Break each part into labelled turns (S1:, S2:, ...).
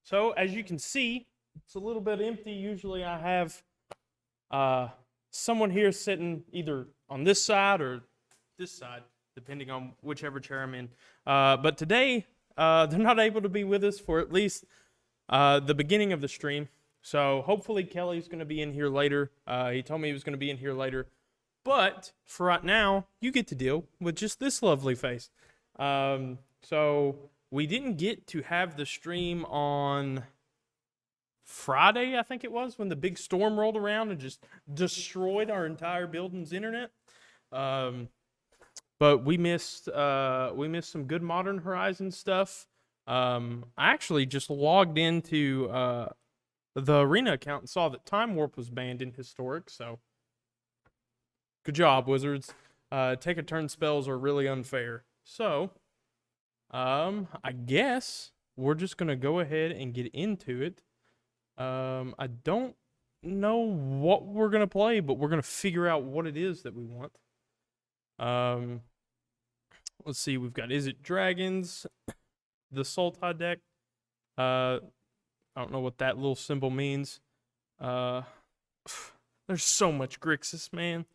S1: So as you can see, it's a little bit empty. Usually I have someone here sitting either on this side or this side, depending on whichever chair I'm in. But today, they're not able to be with us for at least the beginning of the stream. So hopefully Kelly's going to be in here later. He told me he was going to be in here later. But for right now, you get to deal with just this lovely face. So we didn't get to have the stream on Friday, I think it was, when the big storm rolled around and just destroyed our entire building's internet. But we missed some good Modern Horizons stuff. I actually just logged into the Arena account and saw that Time Warp was banned in Historic, so good job, Wizards. Take a turn spells are really unfair. So, I guess we're just going to go ahead and get into it. I don't know what we're going to play, but we're going to figure out what it is that we want. Let's see, we've got Is It Dragons, the Sultai deck. I don't know what that little symbol means. There's so much Grixis, man.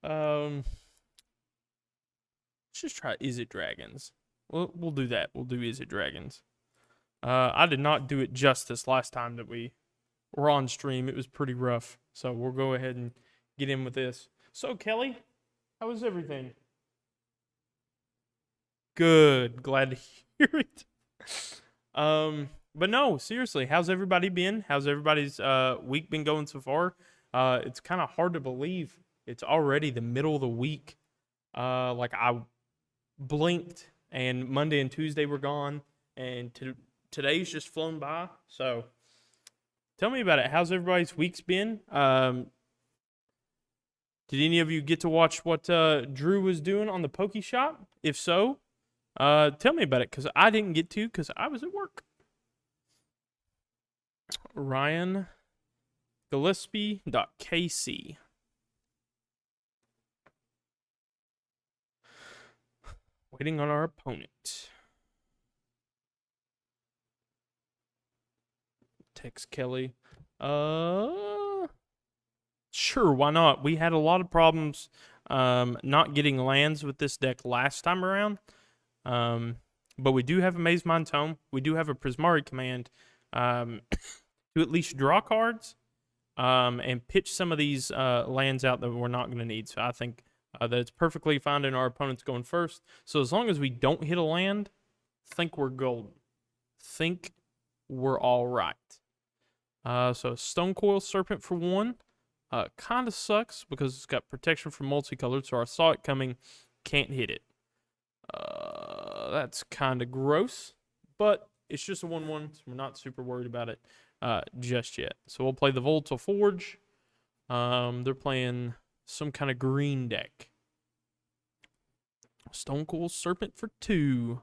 S1: Let's just try Is It Dragons. We'll do that. We'll do Is It Dragons. I did not do it justice last time that we were on stream. It was pretty rough. So we'll go ahead and get in with this. So, Kelly, how was everything? Good. Glad to hear it. But no, seriously, how's everybody been? How's everybody's week been going so far? It's kind of hard to believe it's already the middle of the week. Like I blinked and Monday and Tuesday were gone, and today's just flown by. So tell me about it. How's everybody's week's been? Did any of you get to watch what Drew was doing on the Poke Shop? If so, tell me about it, because I didn't get to because I was at work. Ryan Gillespie.kc. Waiting on our opponent. Text Kelly. Sure, why not? We had a lot of problems not getting lands with this deck last time around. But we do have a Maze Mind Tome. We do have a Prismari command to at least draw cards and pitch some of these lands out that we're not going to need. So I think that it's perfectly fine and our opponent's going first. So as long as we don't hit a land, think we're golden. Think we're all right. So Stonecoil Serpent for 1. Kind of sucks because it's got protection from multicolored, so I saw it coming, can't hit it. That's kind of gross, but it's just a 1/1, so we're not super worried about it just yet. So we'll play the Volatile Forge. They're playing some kind of green deck. Stonecoil Serpent for 2.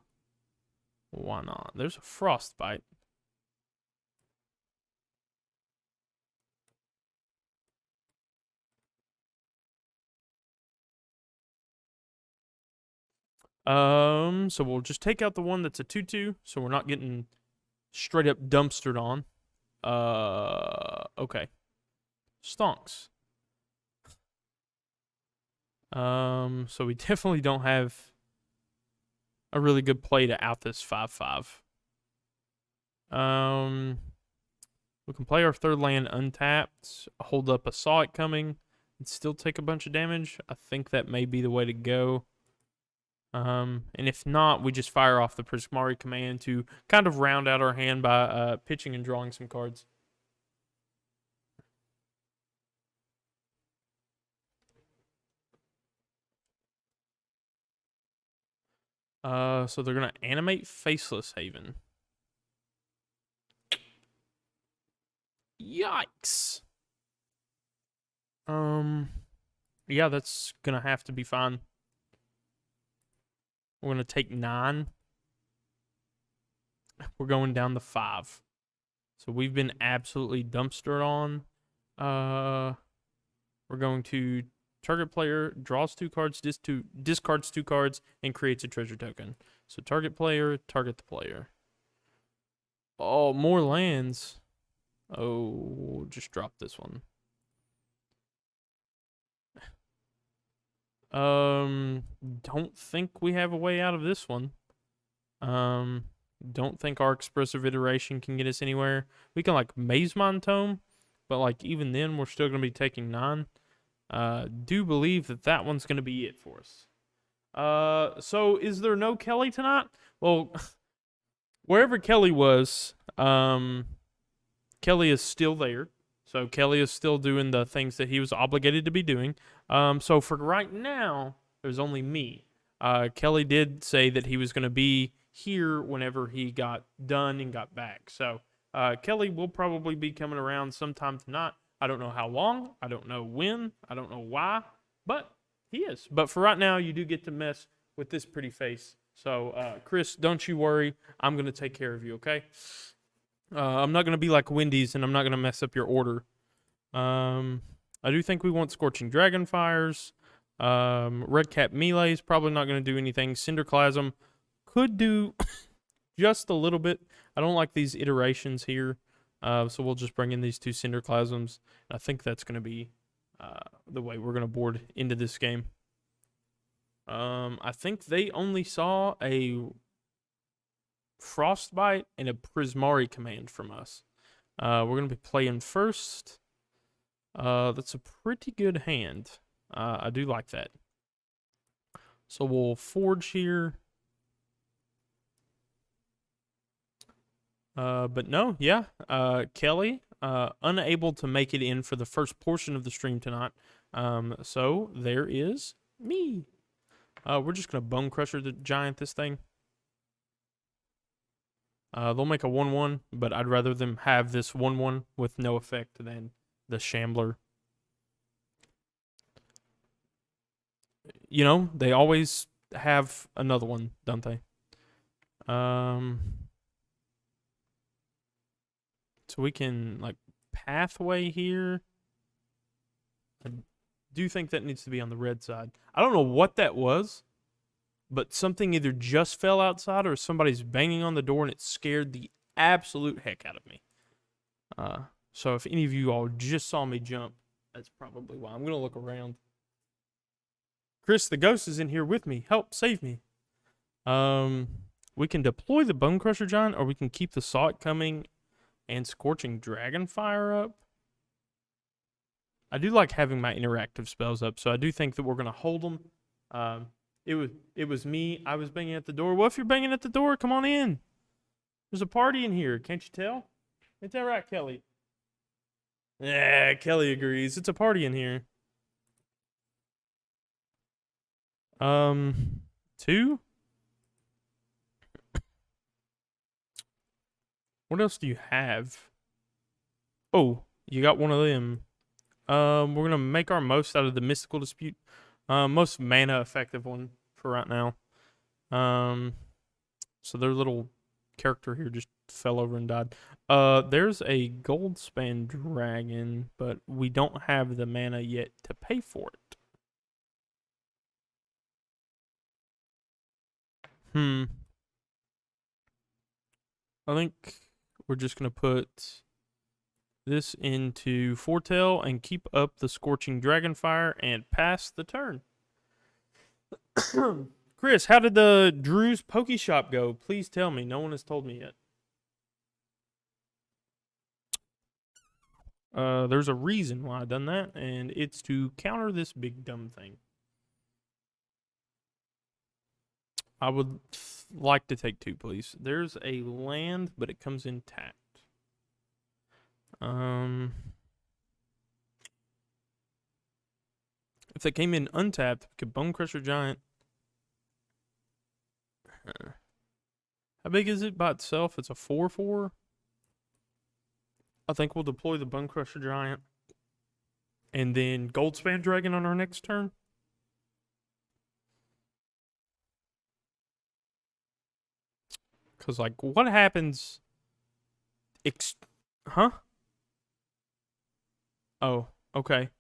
S1: Why not? There's a Frostbite. So we'll just take out the one that's a 2/2, so we're not getting straight up dumpstered on. Okay. Stonks. So we definitely don't have a really good play to out this 5/5. We can play our third land untapped, hold up a Saw It Coming, and still take a bunch of damage. I think that may be the way to go. And if not, we just fire off the Prismari command to kind of round out our hand by pitching and drawing some cards. So they're going to animate Faceless Haven. Yikes. Yeah, that's going to have to be fine. We're going to take 9. We're going down to 5. So we've been absolutely dumpstered on. We're going to target player draws 2 cards, discards 2 cards, and creates a treasure token. So target player, target the player. Oh, more lands. Oh, just drop this one. Don't think we have a way out of this one. Don't think our expressive iteration can get us anywhere. We can like Mazemon Tome, but like even then we're still gonna be taking 9. Do believe that that one's gonna be it for us. So is there no Kelly tonight? Well, wherever Kelly was, Kelly is still there. So Kelly is still doing the things that he was obligated to be doing. So for right now, there's only me. Kelly did say that he was going to be here whenever he got done and got back. So Kelly will probably be coming around sometime tonight. I don't know how long. I don't know when. I don't know why. But he is. But for right now, you do get to mess with this pretty face. So Chris, don't you worry. I'm going to take care of you, okay? I'm not going to be like Wendy's, and I'm not going to mess up your order. I do think we want Scorching Dragonfires. Red Cap Melee is probably not going to do anything. Cinderclasm could do just a little bit. I don't like these iterations here, so we'll just bring in these 2 Cinderclasms. I think that's going to be the way we're going to board into this game. I think they only saw a Frostbite and a Prismari command from us. We're going to be playing first. That's a pretty good hand. I do like that. So we'll forge here. But no, yeah. Kelly, unable to make it in for the first portion of the stream tonight. So there is me. We're just going to Bone Crusher the Giant this thing. They'll make a 1/1, but I'd rather them have this 1/1 with no effect than the Shambler. You know, they always have another one, don't they? So we can, like, Pathway here. I do think that needs to be on the red side. I don't know what that was, but something either just fell outside or somebody's banging on the door and it scared the absolute heck out of me. So if any of you all just saw me jump, that's probably why. I'm going to look around. Chris, the ghost is in here with me. Help, save me. We can deploy the Bone Crusher Giant, or we can keep the Saw It Coming and Scorching Dragonfire up. I do like having my interactive spells up, so I do think that we're going to hold them. It was me. I was banging at the door. Well, if you're banging at the door, come on in. There's a party in here. Can't you tell? Ain't that right, Kelly? Yeah, Kelly agrees. It's a party in here. 2. What else do you have? Oh, you got one of them. We're gonna make our most out of the Mystical Dispute. Most mana effective one for right now. So their little character here just fell over and died. There's a Goldspan Dragon, but we don't have the mana yet to pay for it. I think we're just gonna put this into Foretell and keep up the Scorching Dragonfire and pass the turn. Chris, how did the Drew's Poke Shop go? Please tell me. No one has told me yet. There's a reason why I done that, and it's to counter this big dumb thing. I would like to take 2, please. There's a land, but it comes in tapped. If they came in untapped, we could Bone Crusher Giant. How big is it by itself? It's a 4/4. I think we'll deploy the Bone Crusher Giant and then Goldspan Dragon on our next turn. Because, like, what happens? Huh? Oh, okay.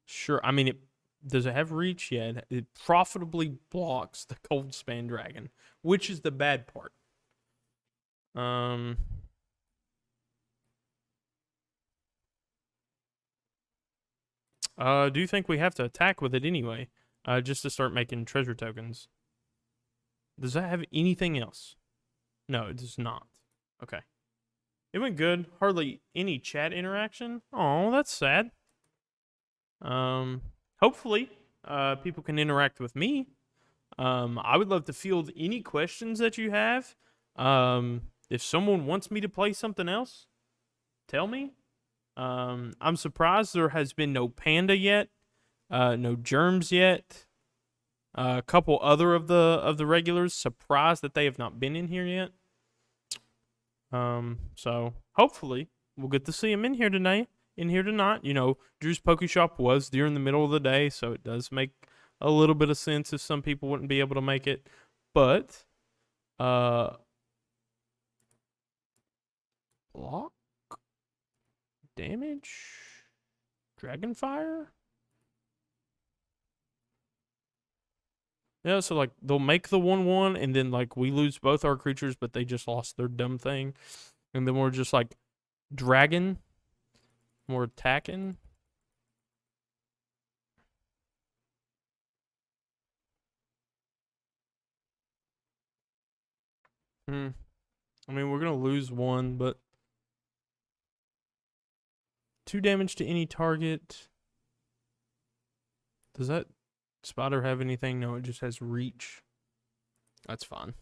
S1: Sure. I mean, does it have reach? Yeah, it profitably blocks the Goldspan Dragon, which is the bad part. Um, do you think we have to attack with it anyway? Just to start making treasure tokens. Does that have anything else? No, it does not. Okay. It went good. Hardly any chat interaction. Oh, that's sad. Hopefully, people can interact with me. I would love to field any questions that you have. If someone wants me to play something else, tell me. I'm surprised there has been no panda yet, no germs yet. A couple other of the regulars, surprised that they have not been in here yet. So hopefully we'll get to see him in here tonight. In here tonight, you know, Drew's Poke Shop was during the middle of the day, so it does make a little bit of sense if some people wouldn't be able to make it. But, block damage, Dragonfire. Yeah, so like they'll make the 1/1, and then like we lose both our creatures, but they just lost their dumb thing, and then we're just like dragon, more attacking. I mean, we're gonna lose one, but 2 damage to any target. Does that spider have anything? No, it just has reach. That's fine.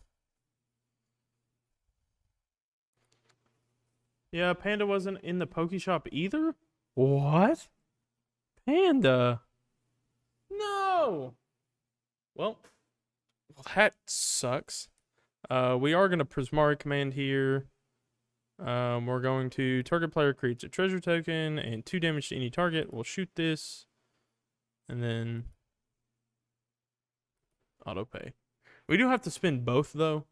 S1: Yeah, Panda wasn't in the Poke Shop either? What? Panda? No! Well, that sucks. We are going to Prismari command here. We're going to target player creates a treasure token and 2 damage to any target. We'll shoot this. And then auto pay. We do have to spend both though.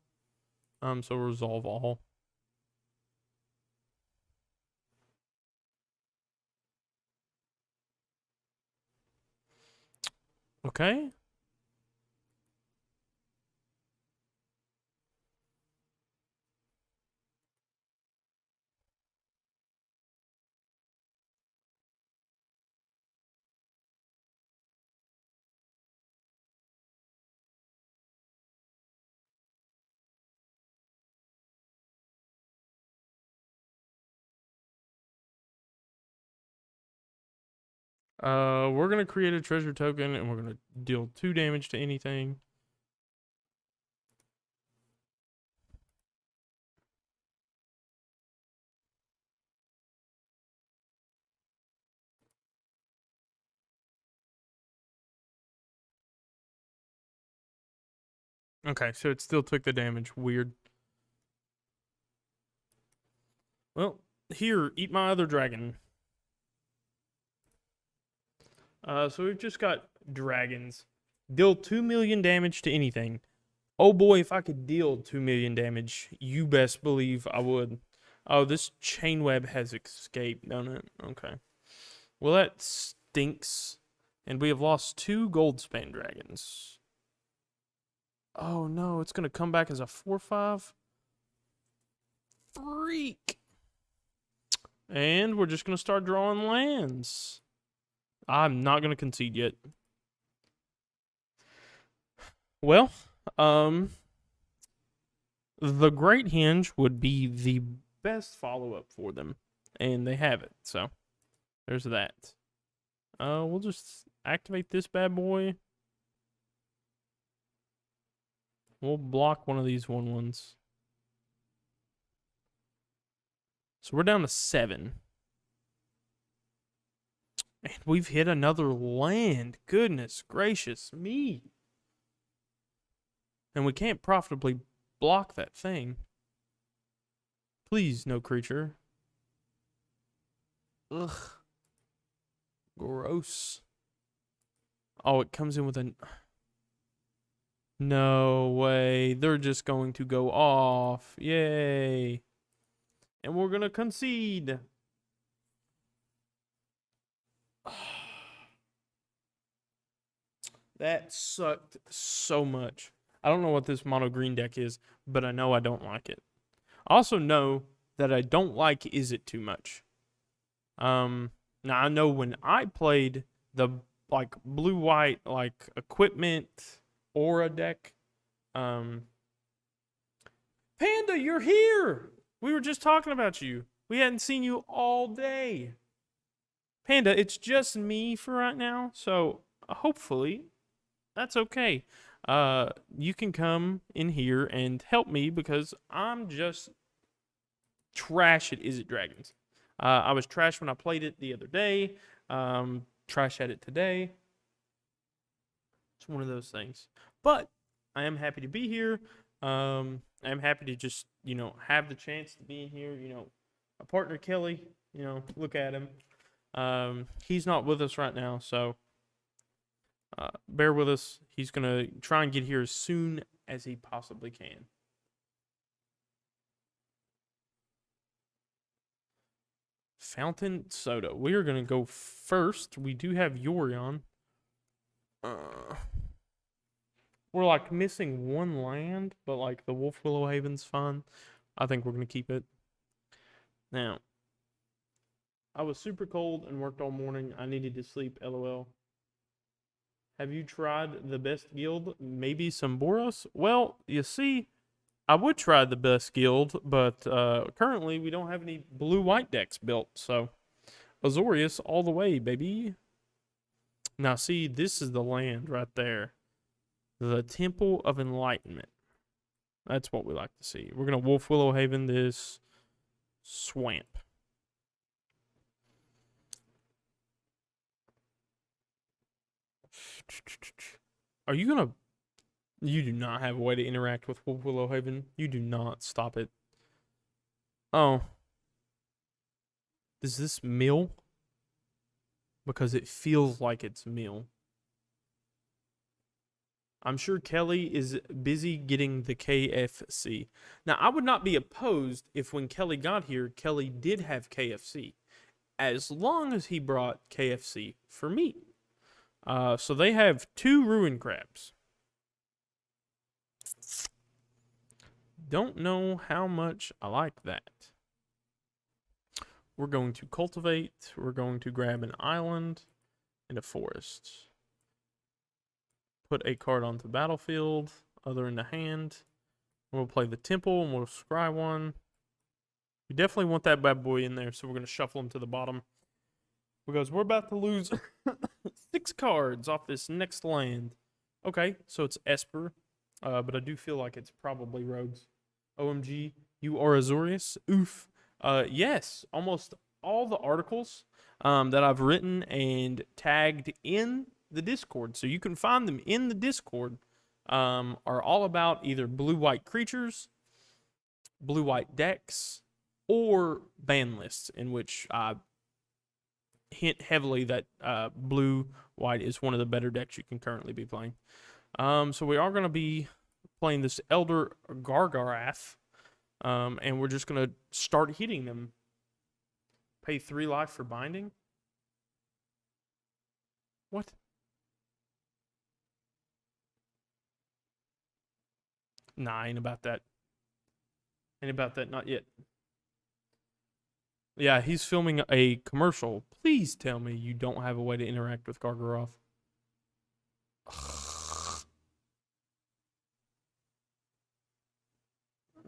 S1: So we'll resolve all. Okay. We're gonna create a treasure token and we're gonna deal 2 damage to anything. Okay, so it still took the damage. Weird. Well, here, eat my other dragon. So we've just got dragons. Deal 2 million damage to anything. Oh boy, if I could deal 2 million damage, you best believe I would. Oh, this chain web has escaped, don't it? Okay. Well, that stinks. And we have lost 2 goldspan dragons. Oh no, it's gonna come back as a 4/5. Freak. And we're just gonna start drawing lands. I'm not gonna concede yet. Well, the Great Hinge would be the best follow-up for them, and they have it. So there's that. We'll just activate this bad boy. We'll block one of these 1/1s. So we're down to 7. And we've hit another land. Goodness gracious me. And we can't profitably block that thing. Please, no creature. Ugh. Gross. Oh, it comes in with a... No way. They're just going to go off. Yay. And we're going to concede. That sucked so much. I don't know what this mono green deck is, but I know I don't like it. I also know that I don't like Is It too much. Now I know when I played the like blue white like equipment aura deck, Panda, you're here. We were just talking about you. We hadn't seen you all day. Panda, it's just me for right now, so hopefully that's okay. You can come in here and help me because I'm just trash at Is It Dragons. I was trash when I played it the other day. Trash at it today. It's one of those things. But I am happy to be here. I am happy to just, have the chance to be in here. My partner Kelly, look at him. He's not with us right now, so bear with us. He's going to try and get here as soon as he possibly can. Fountain Soda. We are going to go first. We do have Yorion. We're like missing one land, but like the Wolf Willow Haven's fun. I think we're going to keep it. Now, I was super cold and worked all morning. I needed to sleep, lol. Have you tried the best guild? Maybe some Boros? Well, you see, I would try the best guild, but currently we don't have any blue-white decks built, so Azorius all the way, baby. Now, see, this is the land right there. The Temple of Enlightenment. That's what we like to see. We're going to Wolf Willow Haven this swamp. Are you going to... You do not have a way to interact with Wolf Willow Haven. You do not. Stop it. Oh. Is this mill? Because it feels like it's mill. I'm sure Kelly is busy getting the KFC. Now, I would not be opposed if when Kelly got here, Kelly did have KFC. As long as he brought KFC for me. So they have 2 ruin crabs. Don't know how much I like that. We're going to cultivate. We're going to grab an island and a forest. Put a card onto the battlefield, other in the hand. We'll play the temple and we'll scry one. We definitely want that bad boy in there, so we're going to shuffle him to the bottom. Because we're about to lose 6 cards off this next land. Okay, so it's Esper, but I do feel like it's probably Rogues. OMG, you are Azorius? Oof. Yes, almost all the articles that I've written and tagged in the Discord, so you can find them in the Discord, are all about either blue-white creatures, blue-white decks, or ban lists, in which I hint heavily that blue-white is one of the better decks you can currently be playing. So we are going to be playing this Elder Gargarath, and we're just going to start hitting them. Pay 3 life for binding? What? Nah, ain't about that. Ain't about that, not yet. Yeah, he's filming a commercial. Please tell me you don't have a way to interact with Gargaroth.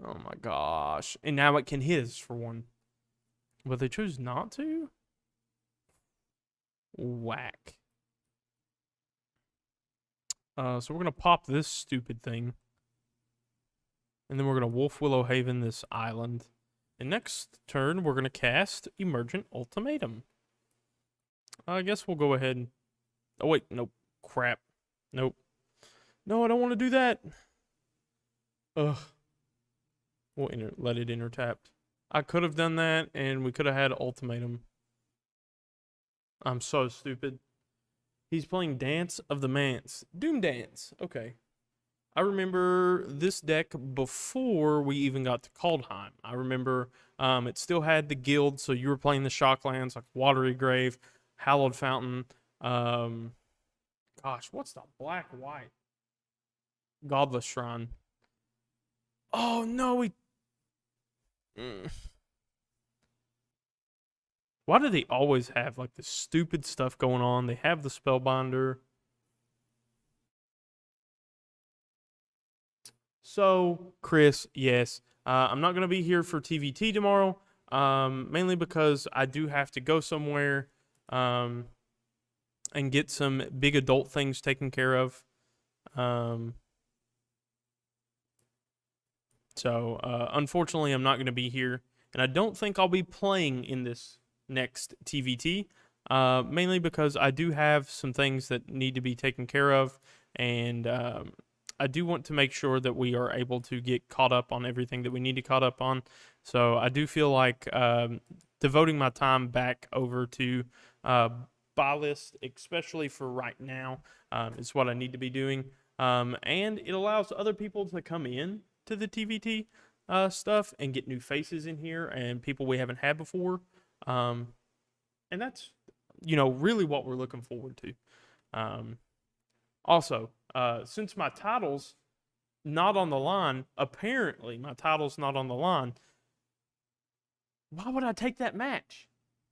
S1: Oh my gosh. And now it can hit us for one. But they chose not to? Whack. So we're going to pop this stupid thing. And then we're going to Wolf Willow Haven this island. And next turn, we're going to cast Emergent Ultimatum. I guess we'll go ahead and... Oh, wait. Nope. Crap. Nope. No, I don't want to do that. Ugh. We'll let it enter tapped. I could have done that, and we could have had Ultimatum. I'm so stupid. He's playing Dance of the Mance. Doom Dance. Okay. I remember this deck before we even got to Kaldheim. I remember it still had the guild, so you were playing the Shocklands like Watery Grave, Hallowed Fountain. Gosh, what's the black-white? Godless Shrine. Oh, no, Mm. Why do they always have like this stupid stuff going on? They have the Spellbinder. So, Chris, yes, I'm not going to be here for TVT tomorrow, mainly because I do have to go somewhere um, and get some big adult things taken care of. Um, Unfortunately, I'm not going to be here, and I don't think I'll be playing in this next TVT, mainly because I do have some things that need to be taken care of, and I do want to make sure that we are able to get caught up on everything that we need to caught up on. So I do feel like devoting my time back over to buy list, especially for right now, is what I need to be doing. And it allows other people to come in to the TVT stuff and get new faces in here and people we haven't had before. And that's, really what we're looking forward to. Also, since my title's not on the line, apparently my title's not on the line, why would I take that match?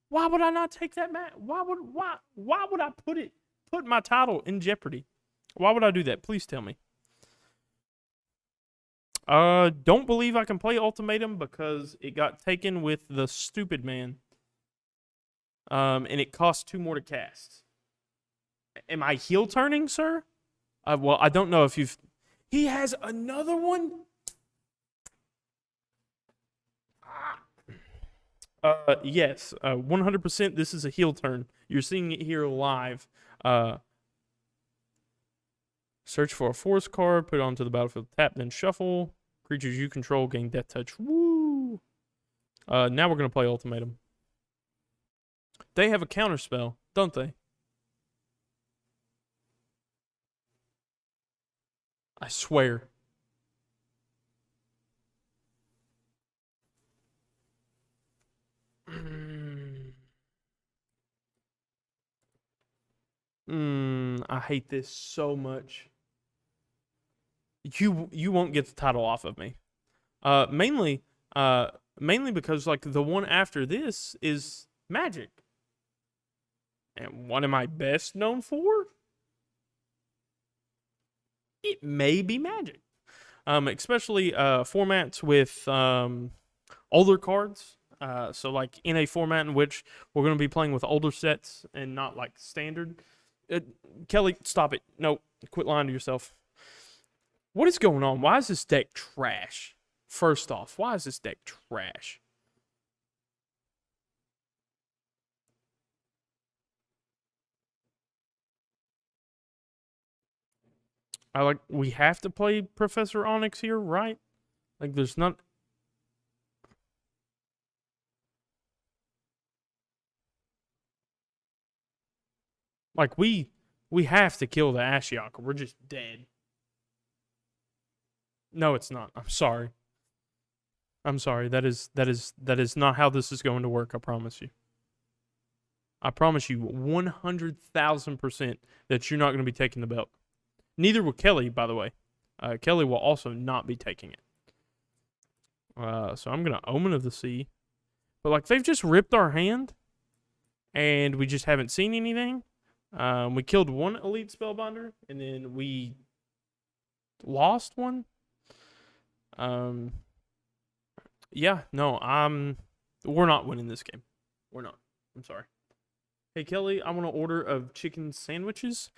S1: Why would I not take that match? Why would I put my title in jeopardy? Why would I do that? Please tell me. Don't believe I can play Ultimatum because it got taken with the stupid man. And it costs 2 more to cast. Am I heel turning, sir? Well, I don't know if you've. He has another one. Yes, 100%. This is a heel turn. You're seeing it here live. Search for a force card, put it onto the battlefield, tap, then shuffle. Creatures you control gain death touch. Woo! Now we're gonna play Ultimatum. They have a counter spell, don't they? I swear. I hate this so much. You won't get the title off of me. Mainly because like the one after this is Magic. And what am I best known for? It may be Magic. Especially formats with older cards. So like in a format in which we're going to be playing with older sets and not like standard. Kelly, stop it. No, quit lying to yourself. What is going on? Why is this deck trash? First off, why is this deck trash? We have to play Professor Onyx here, right? Like there's not. Like we have to kill the Ashiok. We're just dead. No, it's not. I'm sorry. I'm sorry. That is not how this is going to work. I promise you. I promise you 100,000% that you're not going to be taking the belt. Neither will Kelly, by the way. Kelly will also not be taking it. So I'm going to Omen of the Sea. But like they've just ripped our hand and we just haven't seen anything. We killed one elite spellbinder and then we lost one. Yeah, no, we're not winning this game. We're not. I'm sorry. Hey Kelly, I want to order of chicken sandwiches.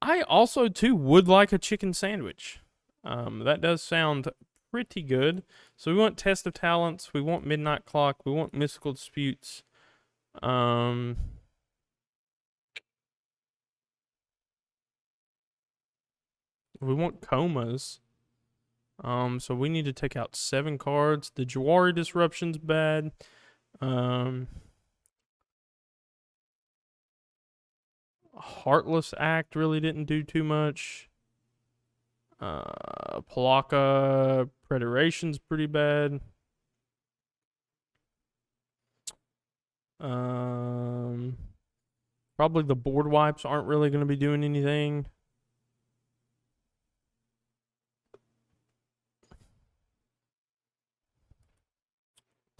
S1: I also too would like a chicken sandwich. That does sound pretty good. So we want Test of Talents, we want Midnight Clock, we want Mystical Disputes. We want Comas. So we need to take out 7 cards. The Jawari Disruption's bad. Heartless Act really didn't do too much. Palaka Predation's pretty bad. Probably the board wipes aren't really going to be doing anything.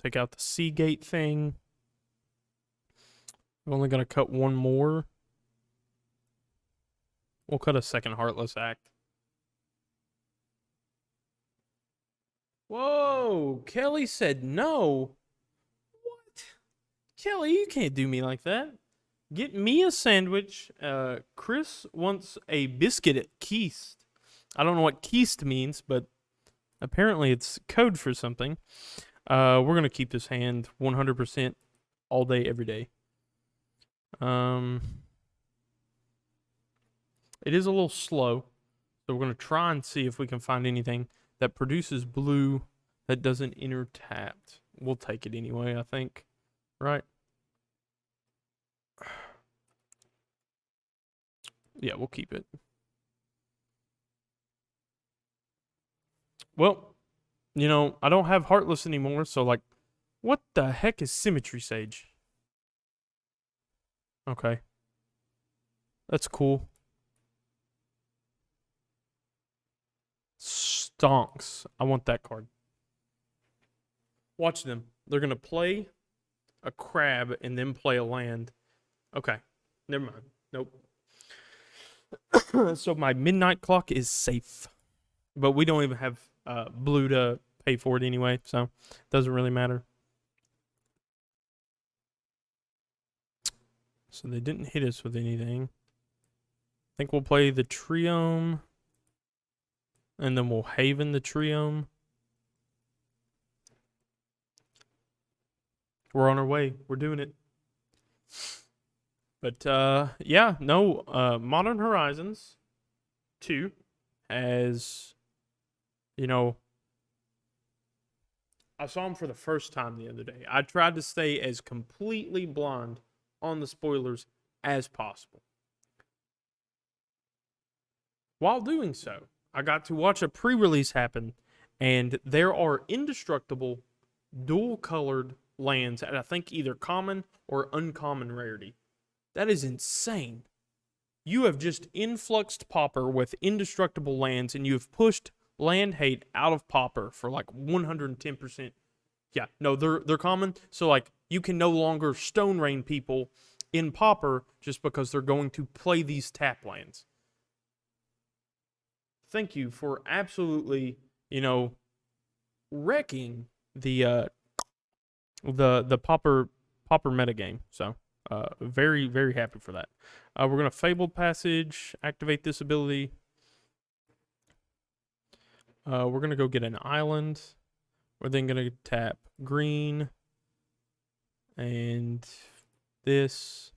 S1: take out the Seagate thing. We're only going to cut one more. We'll cut a second Heartless Act. Whoa, Kelly said no. What? Kelly, you can't do me like that. Get me a sandwich. Chris wants a biscuit at Keist. I don't know what Keist means, but apparently it's code for something. We're going to keep this hand 100% all day, every day. It is a little slow, so we're going to try and see if we can find anything that produces blue that doesn't enter tapped. We'll take it anyway, I think. Right? Yeah, we'll keep it. Well, you know, I don't have Heartless anymore, so like, what the heck is Symmetry Sage? Okay. That's cool. Stonks. I want that card. Watch them. They're going to play a crab and then play a land. Okay. Never mind. Nope. So my midnight clock is safe. But we don't even have blue to pay for it anyway, so it doesn't really matter. So they didn't hit us with anything. I think we'll play the Triome. And then we'll Haven the Triome. We're on our way. We're doing it. But, yeah, no, Modern Horizons 2 has, you know, I saw him for the first time the other day. I tried to stay as completely blind on the spoilers as possible. While doing so, I got to watch a pre-release happen, and there are indestructible, dual-colored lands at I think either common or uncommon rarity. That is insane. You have just influxed Pauper with indestructible lands, and you have pushed land hate out of Pauper for like 110%. Yeah, no, they're common. So like you can no longer Stone Rain people in Pauper just because they're going to play these tap lands. Thank you for absolutely, you know, wrecking the Pauper metagame. So very, very happy for that. We're going to Fabled Passage, activate this ability. We're going to go get an island. We're then going to tap green and this.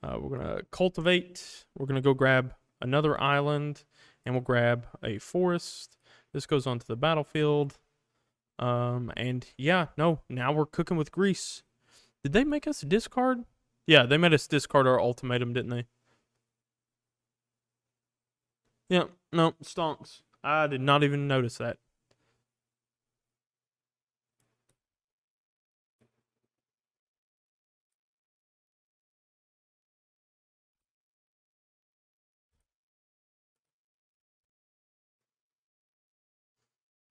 S1: We're going to cultivate. We're going to go grab another island, and we'll grab a forest. This goes onto the battlefield. And yeah, no, now we're cooking with grease. Did they make us discard? Yeah, they made us discard our ultimatum, didn't they? Yeah, no, stonks. I did not even notice that.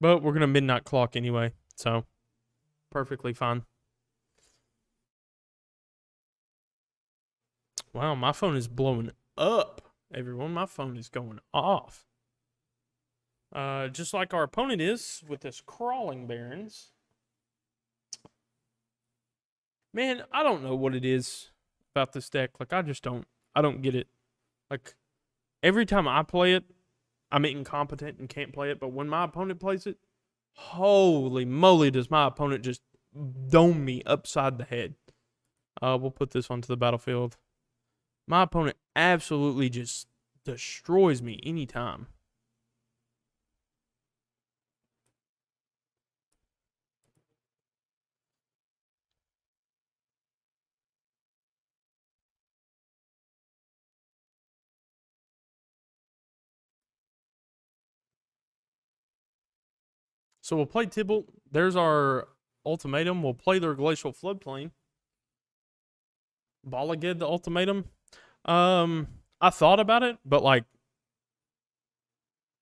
S1: But we're going to midnight clock anyway, so perfectly fine. Wow, my phone is blowing up, everyone. My phone is going off. Just like our opponent is with this Crawling Barons. Man, I don't know what it is about this deck. Like, I don't get it. Like, every time I play it, I'm incompetent and can't play it. But when my opponent plays it, holy moly, does my opponent just dome me upside the head. We'll put this onto the battlefield. My opponent absolutely just destroys me anytime. So we'll play Tibble. There's our ultimatum. We'll play their Glacial Floodplain. Balagid the ultimatum. I thought about it, but like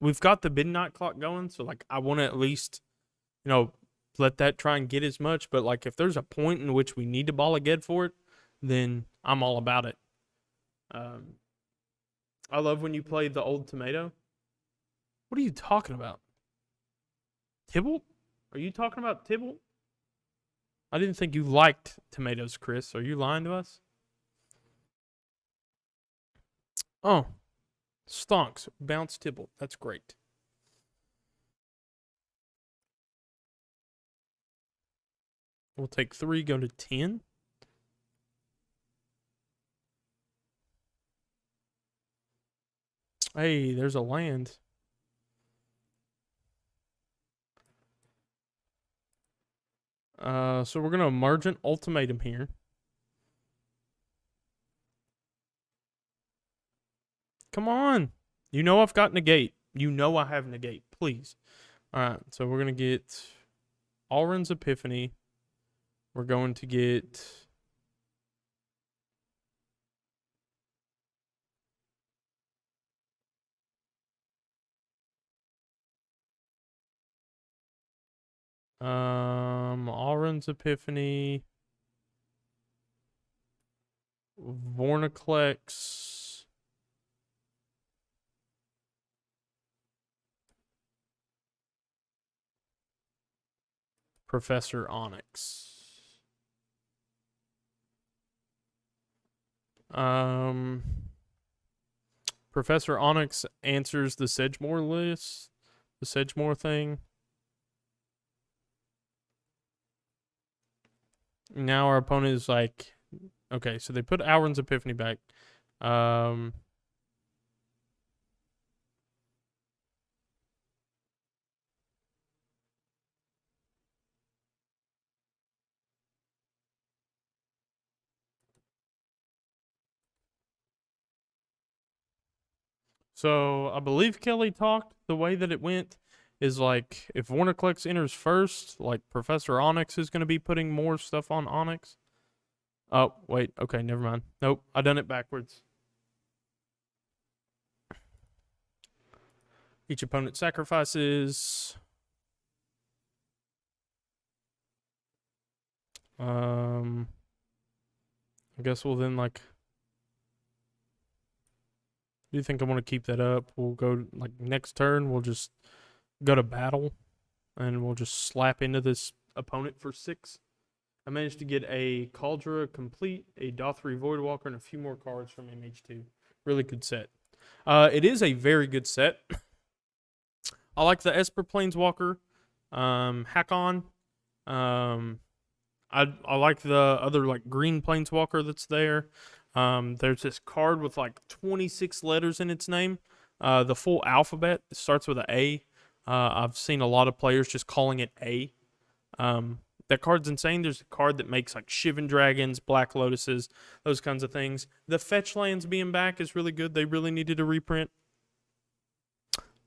S1: we've got the midnight clock going, so like I want to at least, you know, let that try and get as much. But like if there's a point in which we need to ball again for it, then I'm all about it. I love when you play the old tomato. What are you talking about? Tybalt? Are you talking about Tybalt? I didn't think you liked tomatoes, Chris. Are you lying to us? Oh, stonks. Bounce Tybalt. That's great. We'll take 3, go to 10. Hey, there's a land. So we're gonna emergent ultimatum here. Come on. You know I've got negate. You know I have negate. Please. Alright, so we're gonna get Alrund's Epiphany. We're going to get Alrund's Epiphany. Vorniclex. Professor Onyx. Professor Onyx answers the Sedgemoor list. The Sedgemoor thing. Now our opponent is like, okay, so they put Alrund's Epiphany back. So I believe Kelly talked. The way that it went is like if Vorniclex enters first, like Professor Onyx is going to be putting more stuff on Onyx. Oh, wait. Okay, never mind. Nope, I done it backwards. Each opponent sacrifices. I guess we'll then like. Do you think I want to keep that up? We'll go like next turn. We'll just go to battle, and we'll just slap into this opponent for 6. I managed to get a Cauldra complete, a Dothry Voidwalker, and a few more cards from MH2. Really good set. It is a very good set. I like the Esper Planeswalker, Hakon. I like the other like green Planeswalker that's there. There's this card with like 26 letters in its name. The full alphabet starts with an A. I've seen a lot of players just calling it A. That card's insane. There's a card that makes like Shivan Dragons, Black Lotuses, those kinds of things. The fetch lands being back is really good. They really needed a reprint.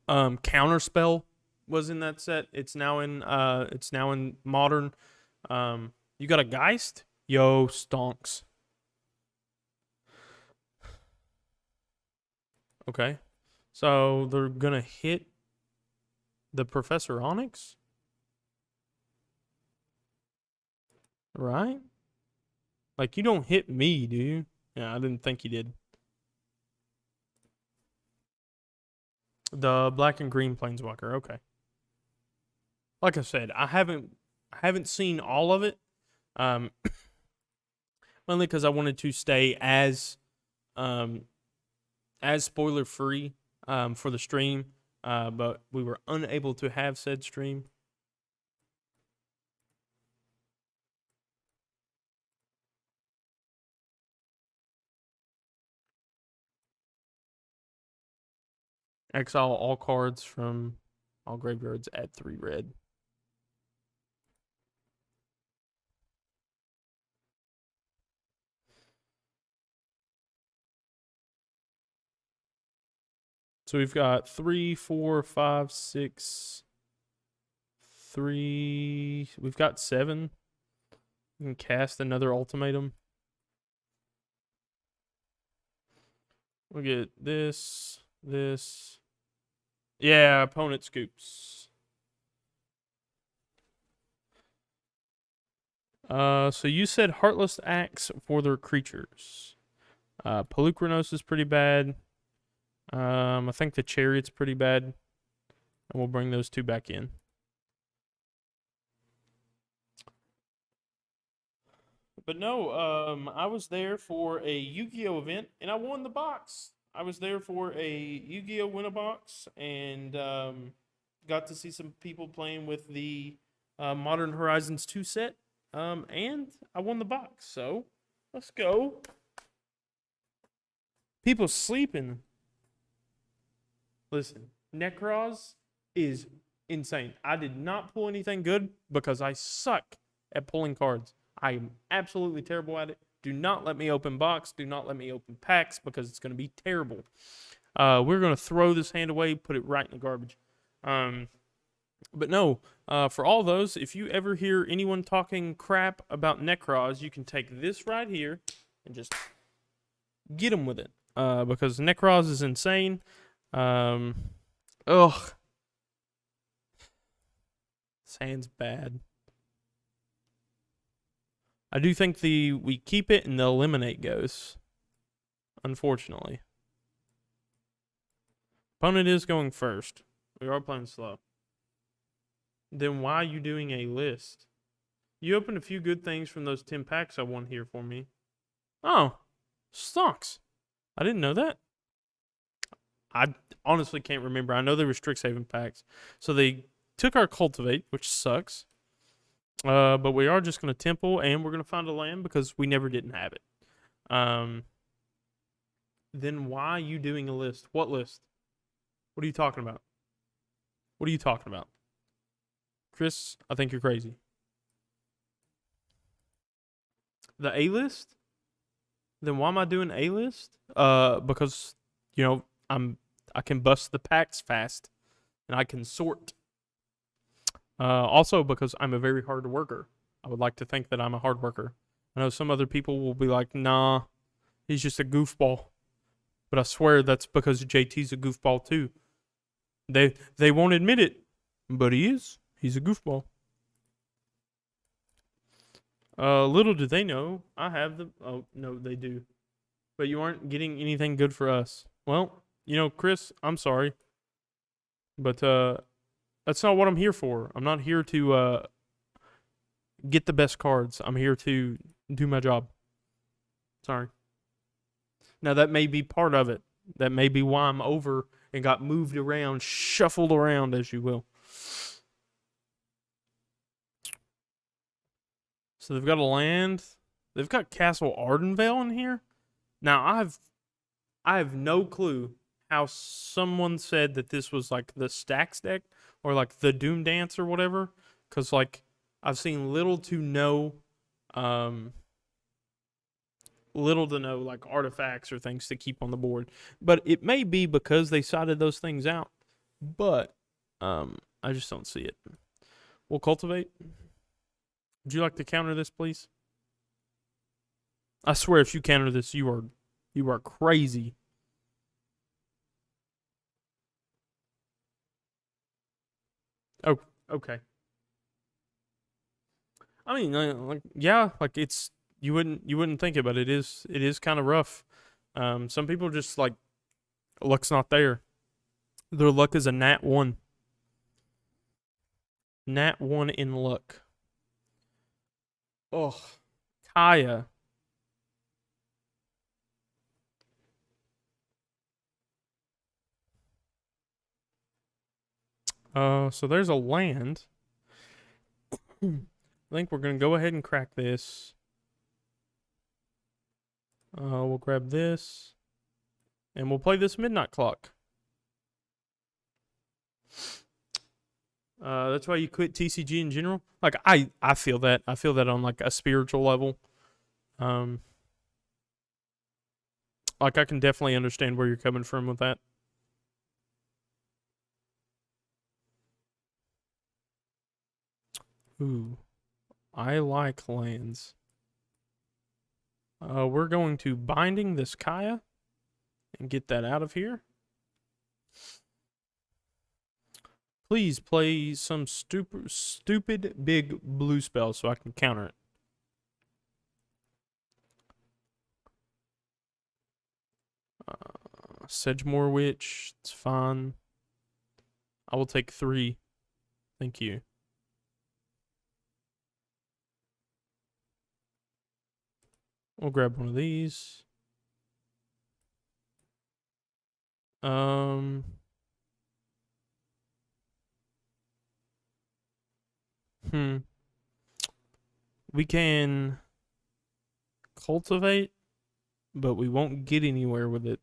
S1: Counterspell was in that set. It's now in modern. You got a Geist? Yo, stonks. Okay. So they're gonna hit the Professor Onyx? Right? Like you don't hit me, do you? Yeah, I didn't think you did. The black and green Planeswalker, okay. Like I said, I haven't seen all of it. Mainly because I wanted to stay as spoiler free for the stream, but we were unable to have said stream. Exile all cards from all graveyards, add 3 red. So we've got 3, 4, 5, 6, 3. We've got 7. We can cast another ultimatum. We'll get this. Yeah, opponent scoops. So you said Heartless Axe for their creatures. Pelucranos is pretty bad. I think the Chariot's pretty bad. And we'll bring those two back in. But no, I was there for a Yu-Gi-Oh event and I won the box. I was there for a Yu-Gi-Oh win a box and got to see some people playing with the Modern Horizons 2 set. And I won the box. So let's go. People sleeping. Listen, Necros is insane. I did not pull anything good because I suck at pulling cards. I am absolutely terrible at it. Do not let me open box. Do not let me open packs because it's going to be terrible. We're going to throw this hand away, put it right in the garbage. But no, for all those, if you ever hear anyone talking crap about Necros, you can take this right here and just get them with it. Because Necros is insane. Ugh. This hand's bad. I do think we keep it and the eliminate goes. Unfortunately. Opponent is going first. We are playing slow. Then why are you doing a list? You opened a few good things from those 10 packs I won here for me. Oh, stocks. I didn't know that. I honestly can't remember. I know they were Strixhaven packs. So they took our Cultivate, which sucks. But we are just going to Temple, and we're going to find a land because we never didn't have it. Then why are you doing a list? What list? What are you talking about? What are you talking about? Chris, I think you're crazy. The A-list? Then why am I doing A-list? Because, you know, I can bust the packs fast, and I can sort. Also because I'm a very hard worker. I would like to think that I'm a hard worker. I know some other people will be like, nah, he's just a goofball. But I swear that's because JT's a goofball too. They won't admit it, but he is. He's a goofball. Little do they know, I have the... Oh, no, they do. But you aren't getting anything good for us. Well, you know, Chris, I'm sorry. But, that's not what I'm here for. I'm not here to, get the best cards. I'm here to do my job. Sorry. Now, that may be part of it. That may be why I'm over and got moved around, shuffled around, as you will. So they've got a land. They've got Castle Ardenvale in here. Now, I have no clue how someone said that this was like the Stacks deck or like the Doom Dance or whatever. Because, like, I've seen little to no like artifacts or things to keep on the board. But it may be because they cited those things out. But I just don't see it. We'll cultivate. Would you like to counter this, please? I swear if you counter this, you are crazy. Oh, okay. I mean, like, yeah, like it's you wouldn't think it, but it is kind of rough. Some people just like luck's not there. Their luck is a nat 1. Nat 1 in luck. Oh, Kaya. So there's a land. I think we're gonna go ahead and crack this. We'll grab this, and we'll play this midnight clock. That's why you quit TCG in general. Like I feel that. I feel that on like a spiritual level. Like I can definitely understand where you're coming from with that. Ooh, I like lands. We're going to binding this Kaya and get that out of here. Please play some stupid big blue spell so I can counter it. Sedgemoor Witch. It's fine. I will take 3. Thank you. We'll grab one of these. We can cultivate, but we won't get anywhere with it.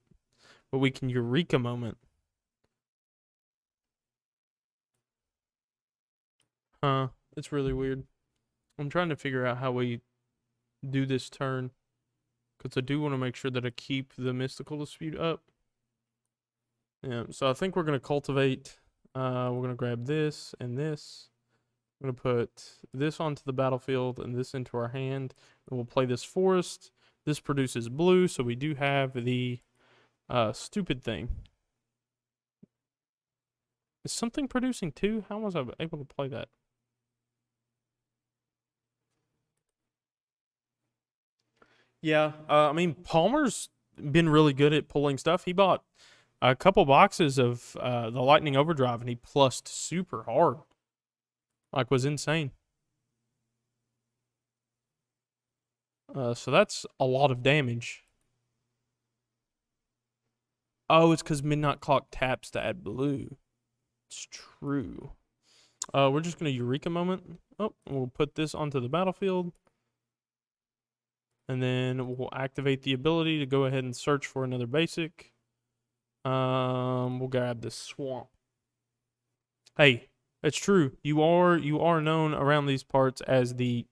S1: But we can Eureka Moment. Huh. It's really weird. I'm trying to figure out how we do this turn. Because I do want to make sure that I keep the Mystical Dispute up. Yeah, so I think we're going to cultivate. We're going to grab this and this. I'm going to put this onto the battlefield and this into our hand. And we'll play this forest. This produces blue, so we do have the stupid thing. Is something producing 2? How was I able to play that? Yeah, I mean, Palmer's been really good at pulling stuff. He bought a couple boxes of the Lightning Overdrive, and he plussed super hard. Like, was insane. So that's a lot of damage. Oh, it's because Midnight Clock taps to add blue. It's true. We're just going to Eureka Moment. Oh, we'll put this onto the battlefield. And then we'll activate the ability to go ahead and search for another basic. We'll grab this swamp. Hey, it's true. You are known around these parts as the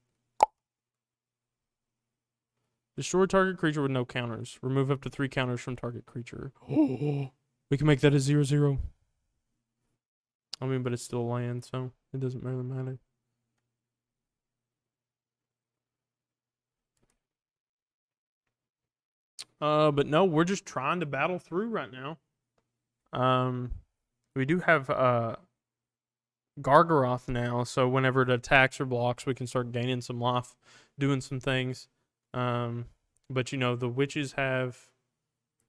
S1: destroy target creature with no counters. Remove up to 3 counters from target creature. We can make that a 0/0. I mean, but it's still land, so it doesn't really matter. But no, we're just trying to battle through right now. We do have Gargaroth now, so whenever it attacks or blocks, we can start gaining some life, doing some things. But you know, the witches have.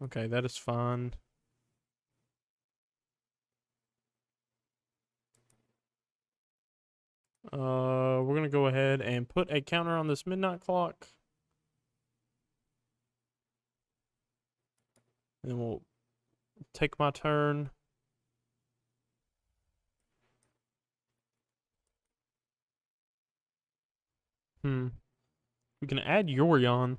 S1: Okay, that is fine. We're gonna go ahead and put a counter on this Midnight Clock. And then we'll take my turn. We can add Yorion.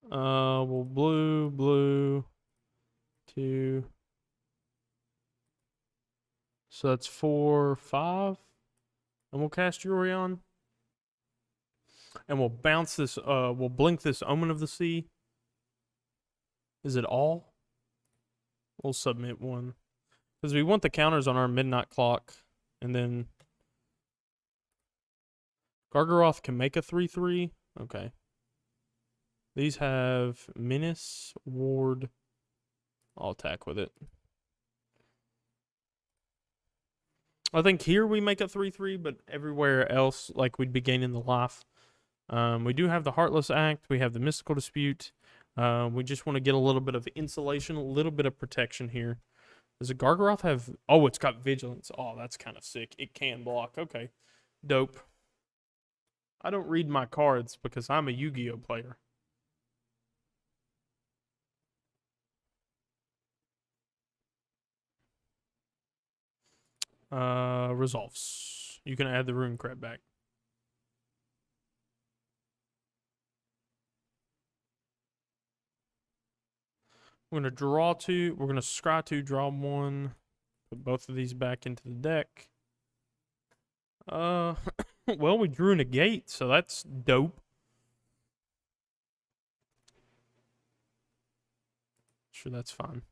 S1: Well, blue, 2. So that's 4, 5. And we'll cast Yorion. And we'll bounce this, we'll blink this Omen of the Sea. Is it all? We'll submit 1. Because we want the counters on our Midnight Clock. And then Gargaroth can make a 3/3. Okay. These have Menace, Ward. I'll attack with it. I think here we make a 3/3, but everywhere else, like, we'd be gaining the life. We do have the Heartless Act. We have the Mystical Dispute. We just want to get a little bit of insulation, a little bit of protection here. Does a Gargaroth have... Oh, it's got Vigilance. Oh, that's kind of sick. It can block. Okay. Dope. I don't read my cards because I'm a Yu-Gi-Oh player. Resolves. You can add the Rune Crab back. We're going to draw 2. We're going to scry 2, draw 1. Put both of these back into the deck. Well, we drew in a gate, so that's dope. Sure, that's fine.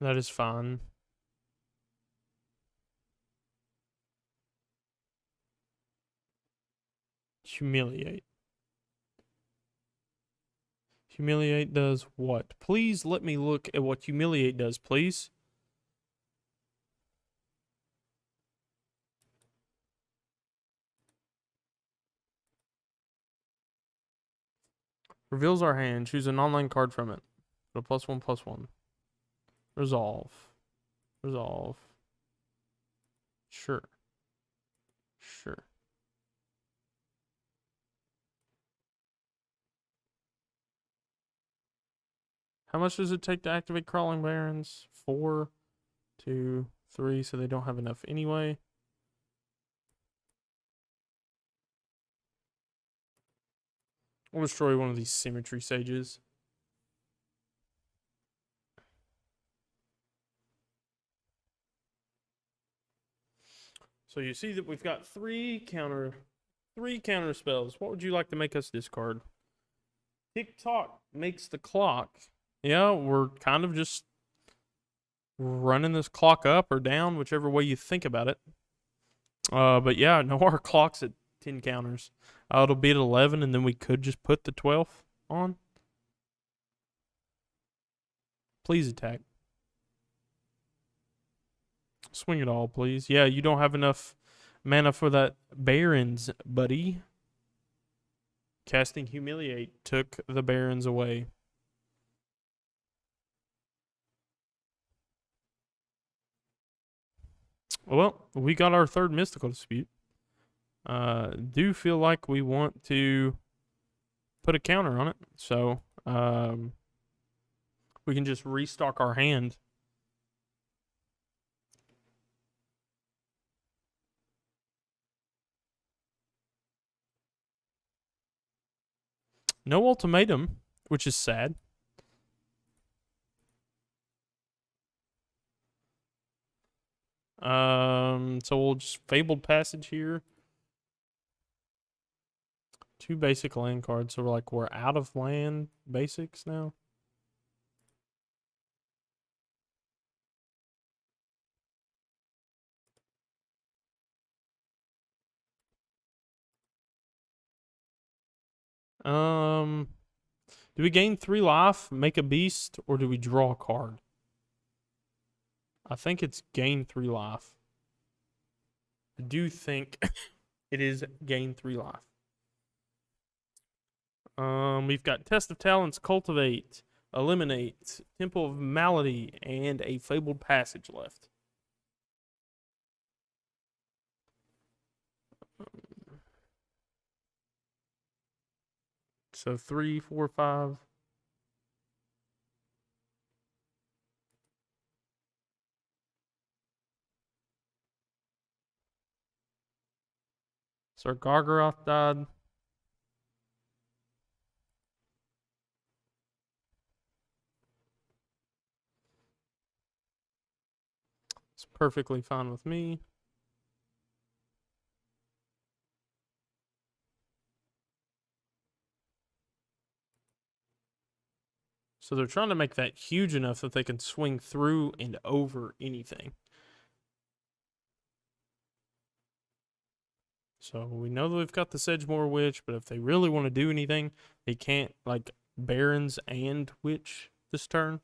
S1: That is fine. Humiliate. Humiliate does what? Please let me look at what Humiliate does, please. Reveals our hand. Choose an online card from it. Go +1/+1. Resolve. Resolve. Sure. Sure. How much does it take to activate Crawling Barrens? 4, 2, 3, so they don't have enough anyway. We'll destroy one of these Symmetry Sages. So you see that we've got three counter spells. What would you like to make us discard? Tick-tock makes the clock. Yeah, we're kind of just running this clock up or down, whichever way you think about it. But yeah, no, our clock's at 10 counters. It'll be at 11, and then we could just put the 12th on. Please attack. Swing it all, please. Yeah, you don't have enough mana for that Barons, buddy. Casting Humiliate took the Barons away. Well, we got our third Mystical Dispute. Do feel like we want to put a counter on it, so we can just restock our hand. No ultimatum, which is sad. So we'll just Fabled Passage here. 2 basic land cards, so we're out of land basics now. Do we gain 3 life, make a beast, or do we draw a card? I think it's gain 3 life. I do think it is gain 3 life. We've got Test of Talents, Cultivate, Eliminate, Temple of Malady, and a Fabled Passage left. So 3, 4, 5. So Gargaroth died. It's perfectly fine with me. So they're trying to make that huge enough that they can swing through and over anything. So we know that we've got the Sedgemoor Witch, but if they really want to do anything, they can't, like, Barons and Witch this turn.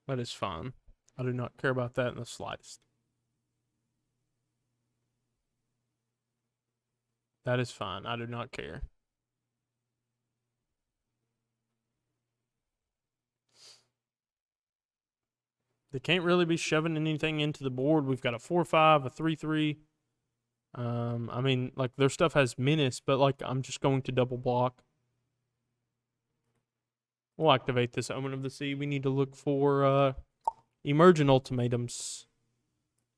S1: That is fine. I do not care about that in the slightest. That is fine. I do not care. They can't really be shoving anything into the board. We've got a 4/5, a 3/3. I mean, like, their stuff has menace, but, like, I'm just going to double block. We'll activate this Omen of the Sea. We need to look for emergent ultimatums.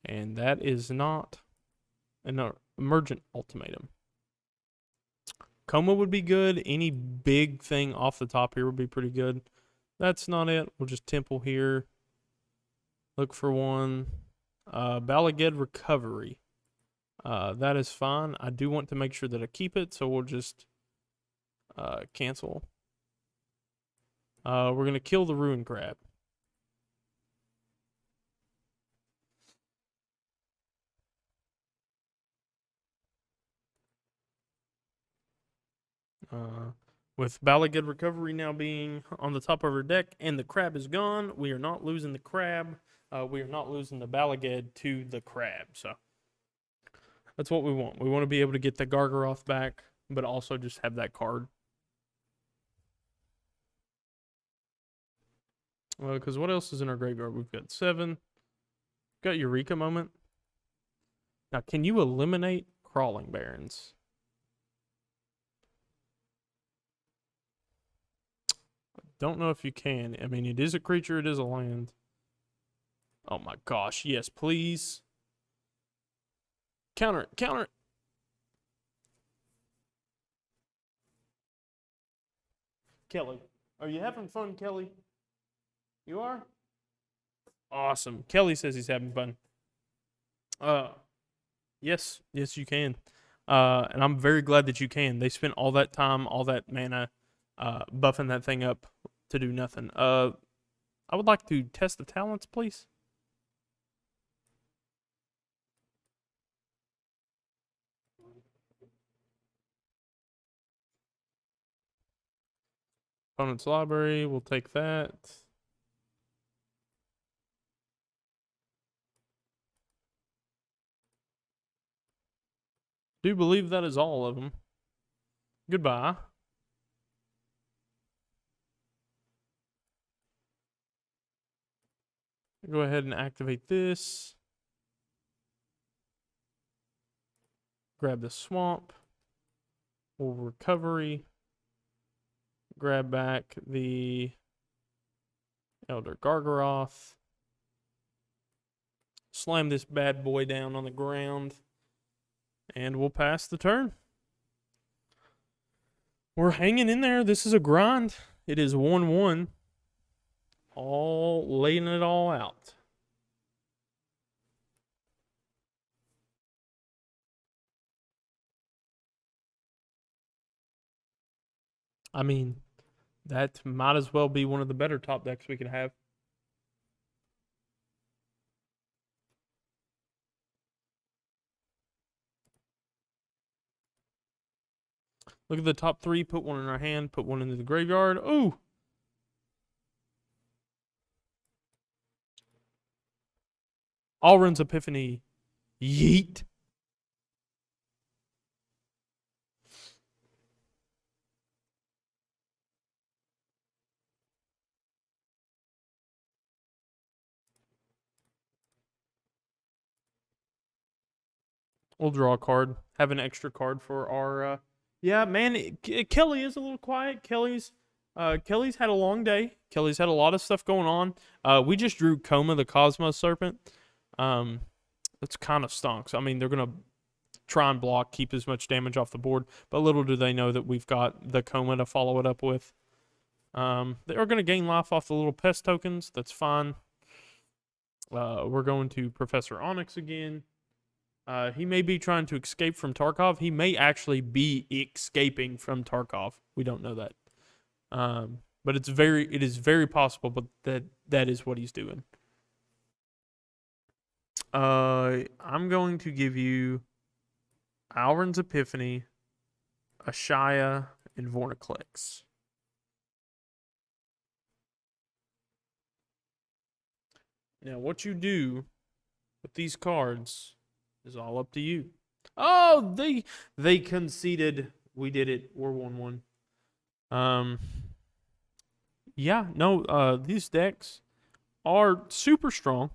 S1: And that is not an emergent ultimatum. Coma would be good. Any big thing off the top here would be pretty good. That's not it. We'll just Temple here. Look for one. Balaged Recovery. That is fine. I do want to make sure that I keep it, so we'll just cancel. We're going to kill the Ruin Crab. With Balagad Recovery now being on the top of our deck and the crab is gone, we are not losing the crab. We are not losing the Balagad to the crab. So that's what we want. We want to be able to get the Gargaroth back, but also just have that card. Well, because what else is in our graveyard? We've got 7. Got Eureka Moment. Now, can you eliminate Crawling Barrens? Don't know if you can. I mean, it is a creature, it is a land. Oh my gosh, yes, please. Counter it, counter it. Kelly, are you having fun, Kelly? You are? Awesome. Kelly says he's having fun. Yes, you can. And I'm very glad that you can. They spent all that time, all that mana, buffing that thing up to do nothing. I would like to test the talents, please. Opponent's library, we'll take that. Do believe that is all of them. Goodbye. Go ahead and activate this. Grab the swamp. We'll recovery. Grab back the Elder Gargaroth. Slam this bad boy down on the ground. And we'll pass the turn. We're hanging in there. This is a grind. It is 1-1. All laying it all out. I mean, that might as well be one of the better top decks we could have. Look at the top 3. Put one in our hand. Put one into the graveyard. Ooh! Alrund's Epiphany. Yeet. We'll draw a card. Have an extra card for our... Yeah, man, Kelly is a little quiet. Kelly's had a long day. Kelly's had a lot of stuff going on. We just drew Coma the Cosmos Serpent. That's kind of stonks. I mean, they're going to try and block, keep as much damage off the board, but little do they know that we've got the Coma to follow it up with. They are going to gain life off the little pest tokens. That's fine. We're going to Professor Onyx again. He may be trying to escape from Tarkov. He may actually be escaping from Tarkov. We don't know that. But it is very possible, but that is what he's doing. I'm going to give you Alrund's Epiphany, Ashaya, and Vorniclex. Now, what you do with these cards is all up to you. Oh, they conceded. We did it. We're 1-1. Yeah, no, these decks are super strong.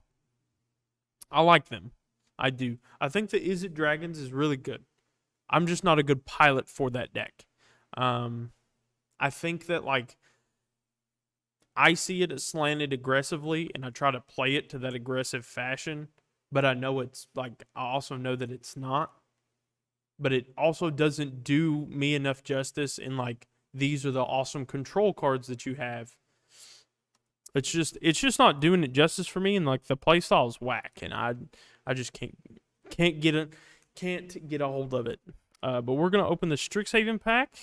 S1: I like them. I do. I think the Is It Dragons is really good. I'm just not a good pilot for that deck. I think that, like, I see it as slanted aggressively, and I try to play it to that aggressive fashion. But I know it's, like, I also know that it's not. But it also doesn't do me enough justice in, like, these are the awesome control cards that you have. It's just not doing it justice for me, and, like, the playstyle is whack, and I just can't get a hold of it. But we're gonna open the Strixhaven pack.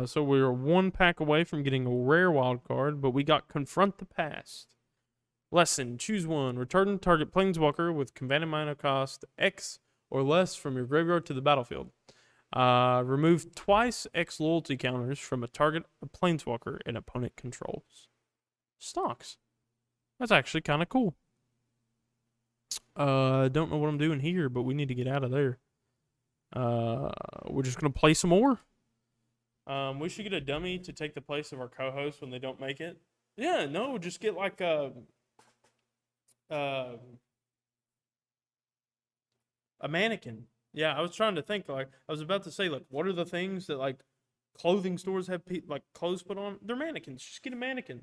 S1: So we're 1 pack away from getting a rare wild card, but we got Confront the Past. Lesson: choose one. Return target planeswalker with combatant mana cost X or less from your graveyard to the battlefield. Remove twice X loyalty counters from a target planeswalker an opponent controls. Stocks. That's actually kind of cool. Don't know what I'm doing here, but we need to get out of there. We're just gonna play some more. We should get a dummy to take the place of our co-host when they don't make it. Yeah, no, just get like a mannequin. Yeah, I was trying to think, like, I was about to say, like, what are the things that, like, clothing stores have, like, clothes put on? They're mannequins. Just get a mannequin.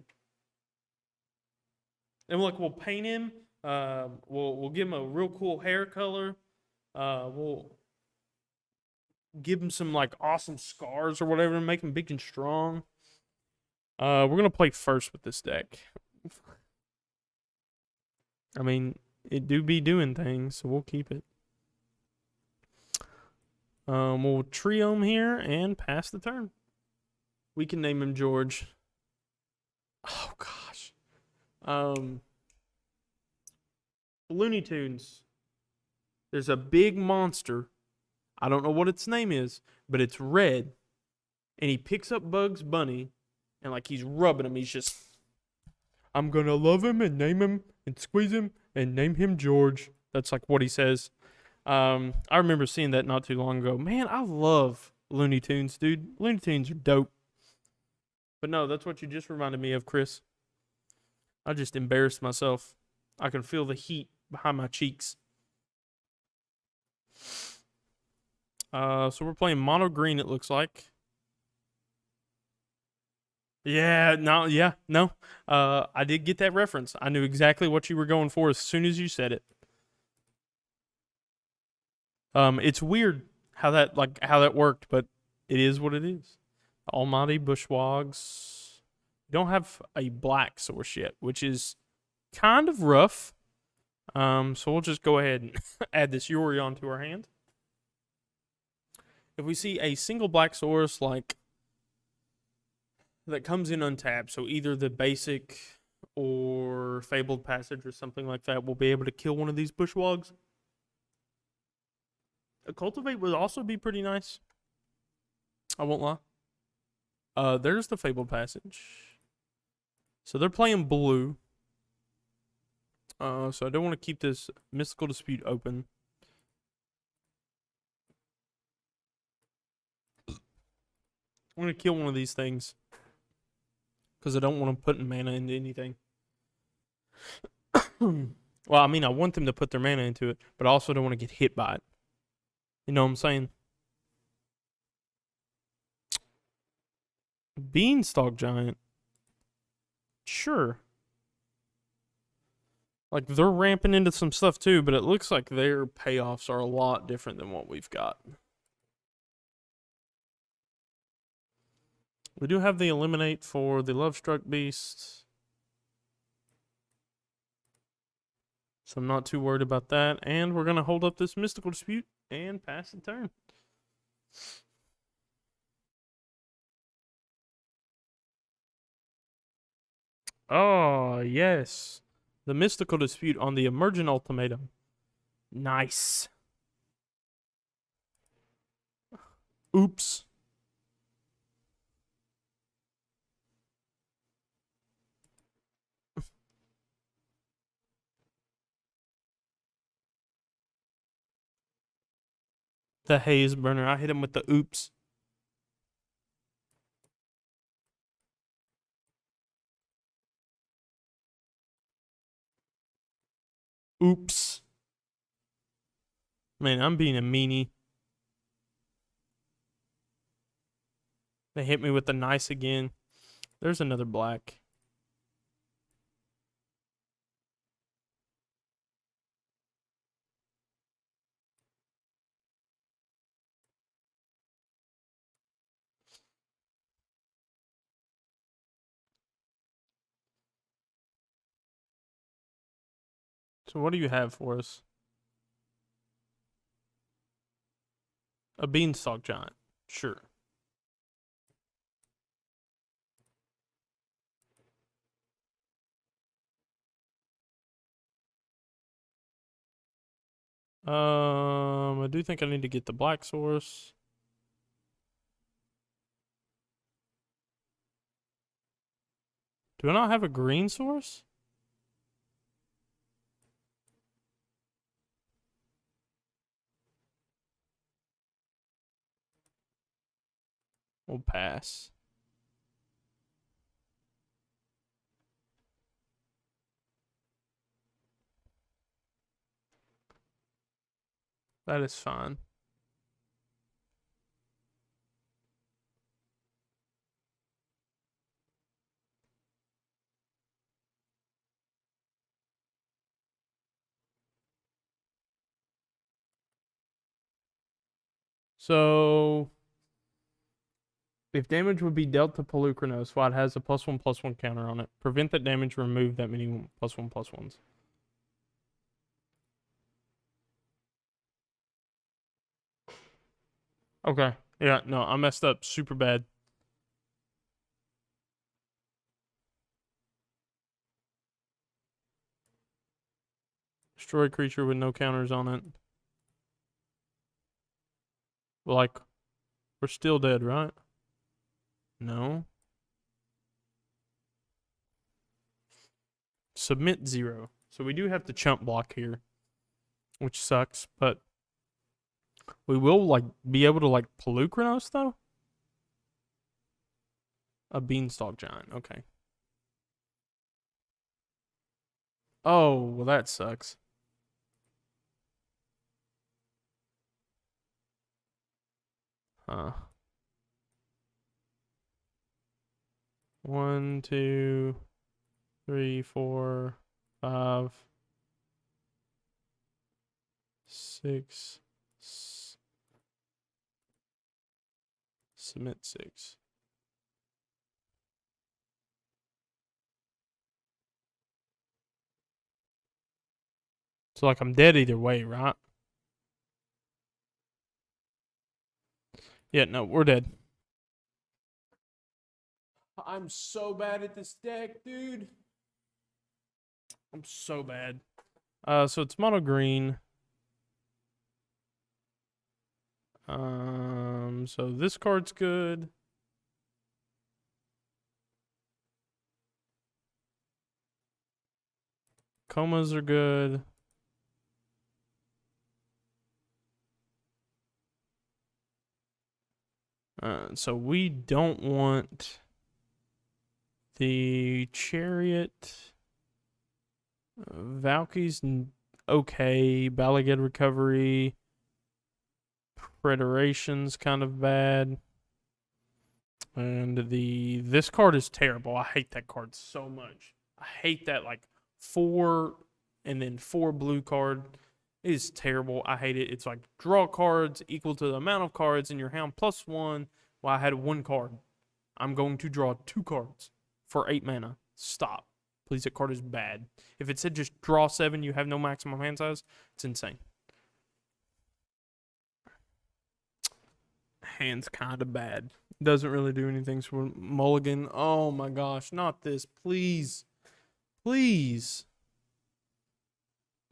S1: And, like, we'll paint him. We'll give him a real cool hair color. We'll give him some, like, awesome scars or whatever and make him big and strong. We're going to play first with this deck. I mean, it do be doing things, so we'll keep it. We'll trio him here and pass the turn. We can name him George. Oh gosh. Looney Tunes. There's a big monster. I don't know what its name is, but it's red. And he picks up Bugs Bunny and like he's rubbing him. He's just, I'm gonna love him and name him and squeeze him and name him George. That's like what he says. I remember seeing that not too long ago. Man, I love Looney Tunes, dude. Looney Tunes are dope. But no, that's what you just reminded me of, Chris. I just embarrassed myself. I can feel the heat behind my cheeks. So we're playing mono green, it looks like. Yeah, no. I did get that reference. I knew exactly what you were going for as soon as you said it. It's weird how that worked, but it is what it is. Almighty Bushwogs. We don't have a black source yet, which is kind of rough. So we'll just go ahead and add this Yori onto our hand. If we see a single black source like that comes in untapped, so either the basic or Fabled Passage or something like that, we'll be able to kill one of these Bushwogs. A Cultivate would also be pretty nice. I won't lie. There's the Fabled Passage. So they're playing blue. So I don't want to keep this Mystical Dispute open. I'm going to kill one of these things. Because I don't want them putting mana into anything. Well, I mean, I want them to put their mana into it, but I also don't want to get hit by it. You know what I'm saying? Beanstalk Giant. Sure. Like, they're ramping into some stuff too, but it looks like their payoffs are a lot different than what we've got. We do have the Eliminate for the Lovestruck Beast. So I'm not too worried about that. And we're going to hold up this Mystical Dispute and pass the turn. Oh, yes. The Mystical Dispute on the Emergent Ultimatum. Nice. Oops. The Haze Burner. I hit him with the oops. Oops. Man, I'm being a meanie. They hit me with the nice again. There's another black. So what do you have for us? A Beanstalk Giant. Sure. I do think I need to get the black source. Do I not have a green source? We'll pass. That is fine. So, if damage would be dealt to Pelucranos while it has a +1/+1 counter on it, prevent that damage, remove that many +1/+1s. Okay. Yeah, no, I messed up super bad. Destroy creature with no counters on it. Like, we're still dead, right? No. Submit 0. So we do have to chump block here, which sucks, but we will, like, be able to, like, Pelucranos, though? A Beanstalk Giant. Okay. Oh, well, that sucks. Huh. 1, 2, 3, 4, 5, 6. Submit 6. So, like, I'm dead either way, right? Yeah, no, we're dead. I'm so bad at this deck, dude. I'm so bad. So it's mono green. So this card's good. Comas are good. So we don't want the Chariot. Valky's okay. Balaged Recovery. Federation's kind of bad. And this card is terrible. I hate that card so much. I hate that, like, 4 and then 4 blue card. It is terrible. I hate it. It's like draw cards equal to the amount of cards in your hand +1. Well, I had 1 card. I'm going to draw 2 cards for 8 mana. Stop. Please, that card is bad. If it said just draw 7, you have no maximum hand size, it's insane. Hand's kind of bad. Doesn't really do anything for mulligan. Oh my gosh, not this. Please. Please.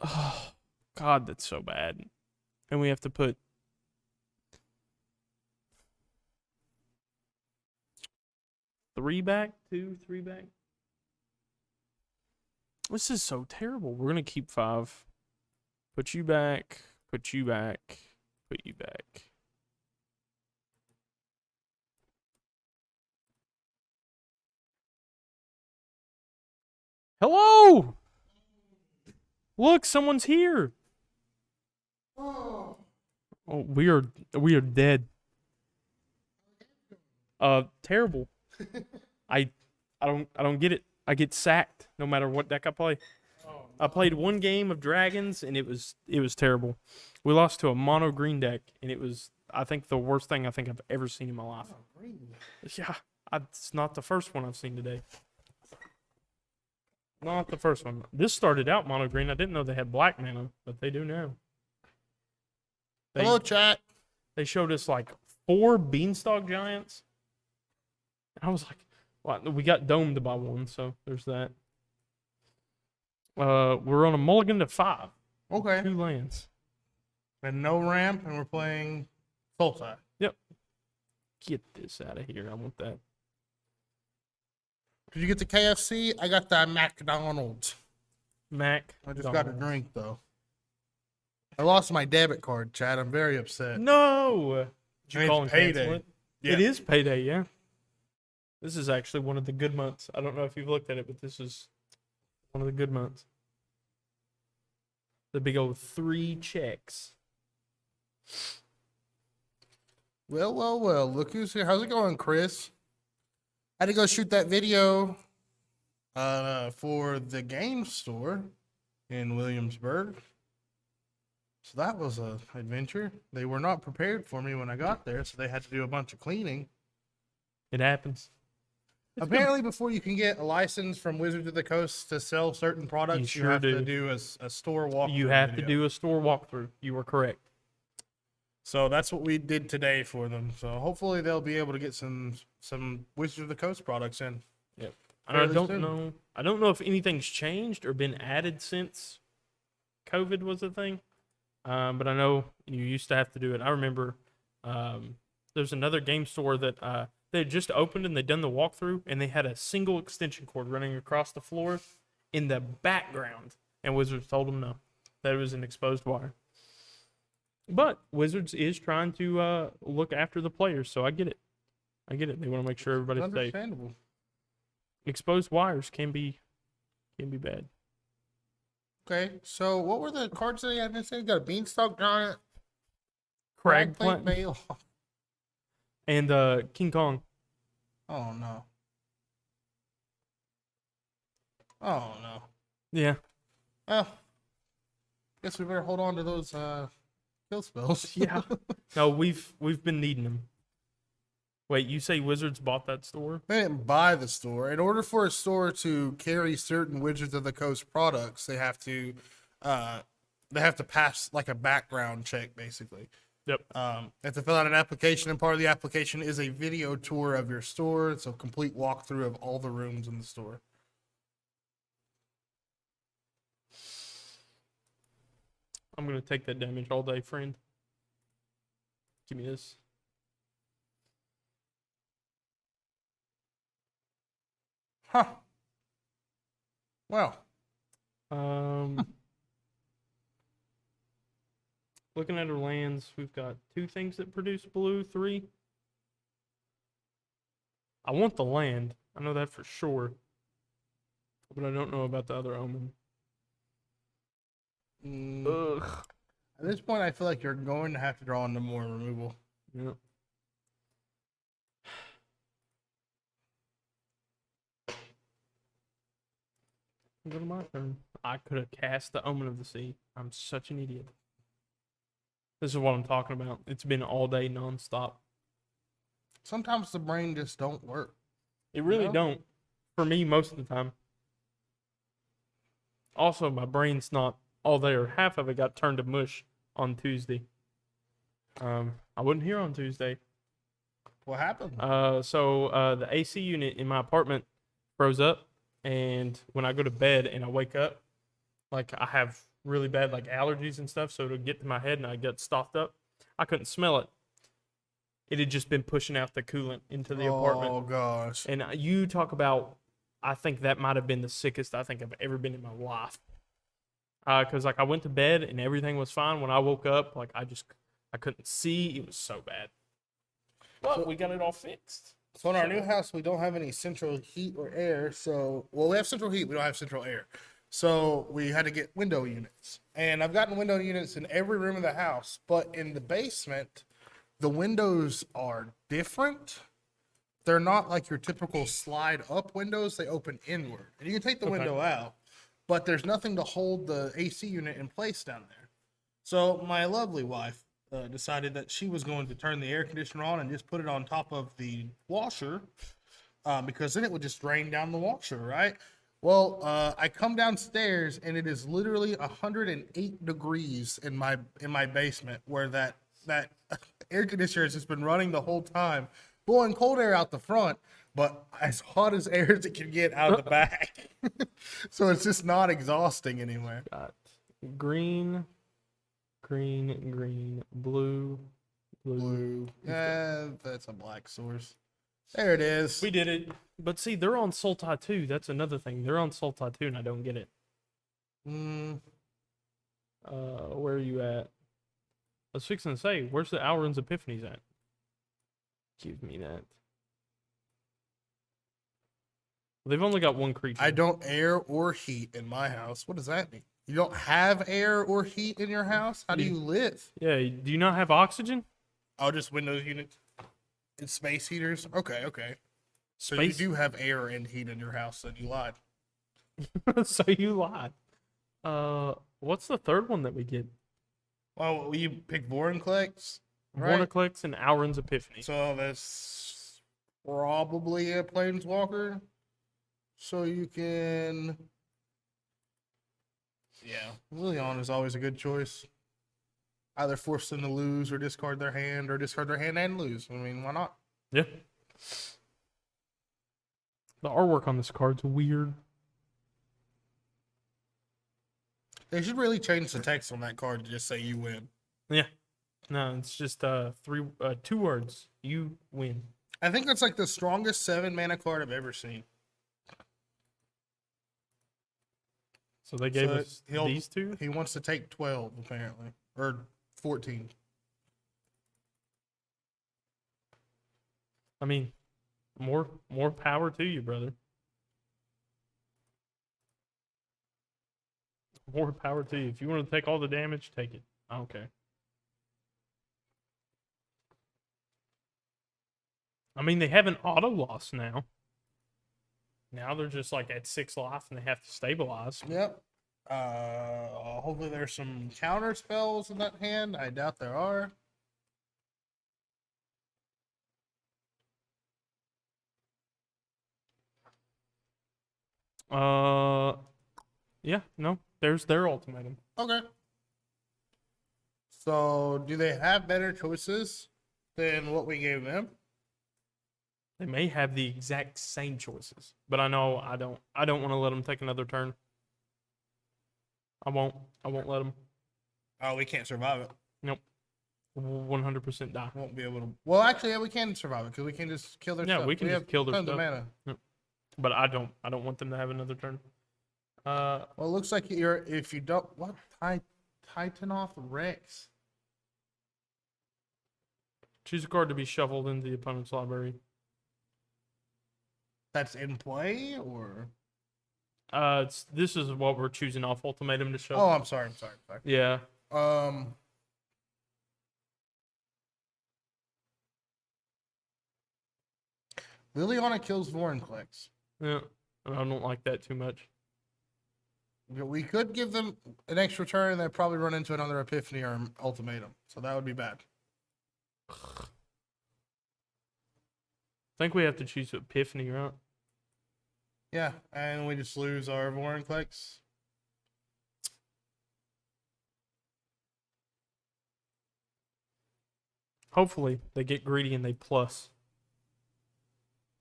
S1: Oh, God, that's so bad. And we have to put 3 back? 2, 3 back? This is so terrible. We're going to keep 5. Put you back. Put you back. Put you back. Hello! Look, someone's here. Oh, we are dead. Terrible. I don't get it. I get sacked no matter what deck I play. I played 1 game of Dragons and it was terrible. We lost to a mono green deck and it was, I think, the worst thing I think I've ever seen in my life. Yeah, it's not the first one I've seen today. Not the first one. This started out mono green. I didn't know they had black mana, but they do now.
S2: Hello, chat.
S1: They showed us like 4 Beanstalk Giants. I was like, well, we got domed by 1, so there's that. We're on a mulligan to 5.
S2: Okay.
S1: 2 lands.
S2: And no ramp, and we're playing Sultai.
S1: Yep. Get this out of here. I want that.
S2: Did you get the KFC? I got the McDonald's.
S1: Mac.
S2: I just got a drink though. I lost my debit card, Chad. I'm very upset.
S1: No. Did you
S2: And
S1: call
S2: it's
S1: and cancel
S2: payday.
S1: it?
S2: Yeah.
S1: It is payday, yeah. This is actually one of the good months. I don't know if you've looked at it, but this is one of the good months. The big old 3 checks.
S2: Well. Look who's here. How's it going, Chris? I had to go shoot that video for the game store in Williamsburg. So that was a adventure. They were not prepared for me when I got there, so they had to do a bunch of cleaning.
S1: It happens.
S2: Apparently, before you can get a license from Wizards of the Coast to sell certain products, you
S1: sure
S2: have
S1: do.
S2: to do a store walkthrough.
S1: You have to
S2: video.
S1: do a store walkthrough. You are correct.
S2: So that's what we did today for them. So hopefully they'll be able to get some Wizards of the Coast products in.
S1: Yep. And
S2: Fairly soon.
S1: I don't know if anything's changed or been added since COVID was a thing. But I know you used to have to do it. I remember there's another game store that they had just opened and they'd done the walkthrough, and they had a single extension cord running across the floor in the background. And Wizards told them no, that it was an exposed wire. But Wizards is trying to look after the players, so I get it. They want to make sure everybody's safe.
S2: Understandable.
S1: Exposed wires can be bad.
S2: Okay, so what were the cards that he had? You got a Beanstalk Giant,
S1: Crag
S2: Plant
S1: Plant
S2: Mail.
S1: and King Kong.
S2: Oh no. Oh no.
S1: Yeah.
S2: Well, guess we better hold on to those kill spells.
S1: Yeah. No, we've been needing them. Wait, you say Wizards bought that store?
S2: They didn't buy the store. In order for a store to carry certain Wizards of the Coast products, they have to pass like a background check, basically.
S1: Yep.
S2: They have to fill out an application, and part of the application is a video tour of your store. It's a complete walkthrough of all the rooms in the store.
S1: I'm gonna take that damage all day, friend. Give me this.
S2: Huh. Well.
S1: Looking at our lands, we've got 2 things that produce blue, 3. I want the land. I know that for sure. But I don't know about the other omen. Ugh.
S2: At this point, I feel like you're going to have to draw into more removal.
S1: Yeah. Go to my turn. I could have cast the Omen of the Sea. I'm such an idiot. This is what I'm talking about. It's been all day nonstop.
S2: Sometimes the brain just don't work.
S1: It really
S2: know?
S1: don't. For me, most of the time. Also, my brain's not all there. Half of it got turned to mush on Tuesday. I wasn't here on Tuesday.
S2: What happened?
S1: So the AC unit in my apartment froze up, and when I go to bed and I wake up, like I have really bad like allergies and stuff, so it'll get to my head and I get stuffed up. I couldn't smell it. It had just been pushing out the coolant into the apartment.
S2: Oh gosh.
S1: And you talk about, I think that might have been the sickest I think I've ever been in my life. Because like I went to bed and everything was fine. When I woke up, like I couldn't see. It was so bad. But we got it all fixed.
S2: So in our new house, we don't have any central heat or air. So, well, we have central heat. We don't have central air. So we had to get window units. And I've gotten window units in every room of the house. But in the basement, the windows are different. They're not like your typical slide up windows. They open inward. And you can take the window out, but there's nothing to hold the AC unit in place down there. So my lovely wife decided that she was going to turn the air conditioner on and just put it on top of the washer because then it would just drain down the washer, right? Well, I come downstairs and it is literally 108 degrees in my basement where that air conditioner has just been running the whole time, blowing cold air out the front, but as hot as air as it can get out of the back. So it's just not exhausting anywhere.
S1: Got green, blue.
S2: Blue. Yeah, that's a black source. There it is.
S1: We did it. But see, they're on Sultai too. That's another thing. They're on Sultai too, and I don't get it. Where are you at? I was fixing to say, where's the Alrun's Epiphanies at? Give me that. They've only got one creature.
S2: I don't air or heat in my house. What does that mean? You don't have air or heat in your house? How do you live?
S1: Yeah, do you not have oxygen?
S2: Oh, just Windows units and space heaters? Okay, okay. So
S1: Space?
S2: you do have air and heat in your house, then you lied.
S1: So you lied. What's the third one that we get?
S2: Well, you pick Vorinclex, right?
S1: Vorniclex and Alrun's Epiphany.
S2: So that's probably a Planeswalker. So you can... Yeah, Lilion is always a good choice. Either force them to lose or discard their hand and lose. I mean, why not?
S1: Yeah. The artwork on this card's weird.
S2: They should really change the text on that card to just say you win.
S1: Yeah. No, it's just 2 words. You win.
S2: I think that's like the strongest 7-mana card I've ever seen.
S1: So they gave us these two?
S2: He wants to take 12, apparently. Or 14.
S1: I mean, more power to you, brother. More power to you. If you want to take all the damage, take it. I don't care. I mean, they have an auto loss now. Now they're just like at 6 life and they have to stabilize.
S2: Yep. Hopefully there's some counter spells in that hand. I doubt there are.
S1: Yeah, no. There's their ultimatum.
S2: Okay. So, do they have better choices than what we gave them?
S1: They may have the exact same choices, but I know I don't want to let them take another turn. I won't let them.
S2: Oh, we can't survive it.
S1: Nope. 100% die.
S2: Won't be able to. Well, actually, yeah, we can survive it because we can just kill their stuff.
S1: Yeah, we can just kill their
S2: tons of
S1: stuff.
S2: mana.
S1: Yep. But I don't want them to have another turn.
S2: Well, it looks like if you don't what Titanoth Rex.
S1: Choose a card to be shuffled into the opponent's library.
S2: That's in play, or
S1: This is what we're choosing off ultimatum to show.
S2: oh, I'm sorry.
S1: Yeah.
S2: Liliana kills Vorinclex.
S1: Yeah. I don't like that too much.
S2: We could give them an extra turn, and they'd probably run into another Epiphany or ultimatum. So that would be bad.
S1: I think we have to choose Epiphany, right?
S2: Yeah, and we just lose our Vorinclex.
S1: Hopefully they get greedy and they plus.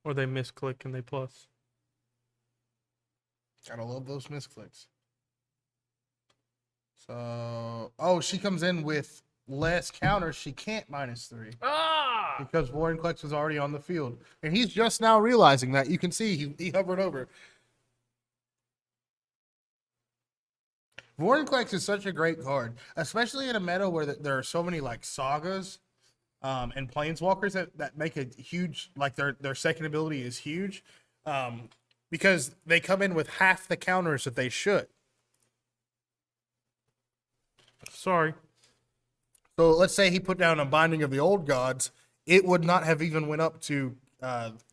S1: Or they misclick and they plus.
S2: Gotta love those misclicks. So, oh, she comes in with less counters. She can't -3.
S1: Ah!
S2: Because Vorinclex is already on the field. And he's just now realizing that. You can see he hovered over. Vorinclex is such a great card, especially in a meta where there are so many like sagas and planeswalkers that make a huge, like their second ability is huge because they come in with half the counters that they should.
S1: Sorry.
S2: So let's say he put down a Binding of the Old Gods, it would not have even went up to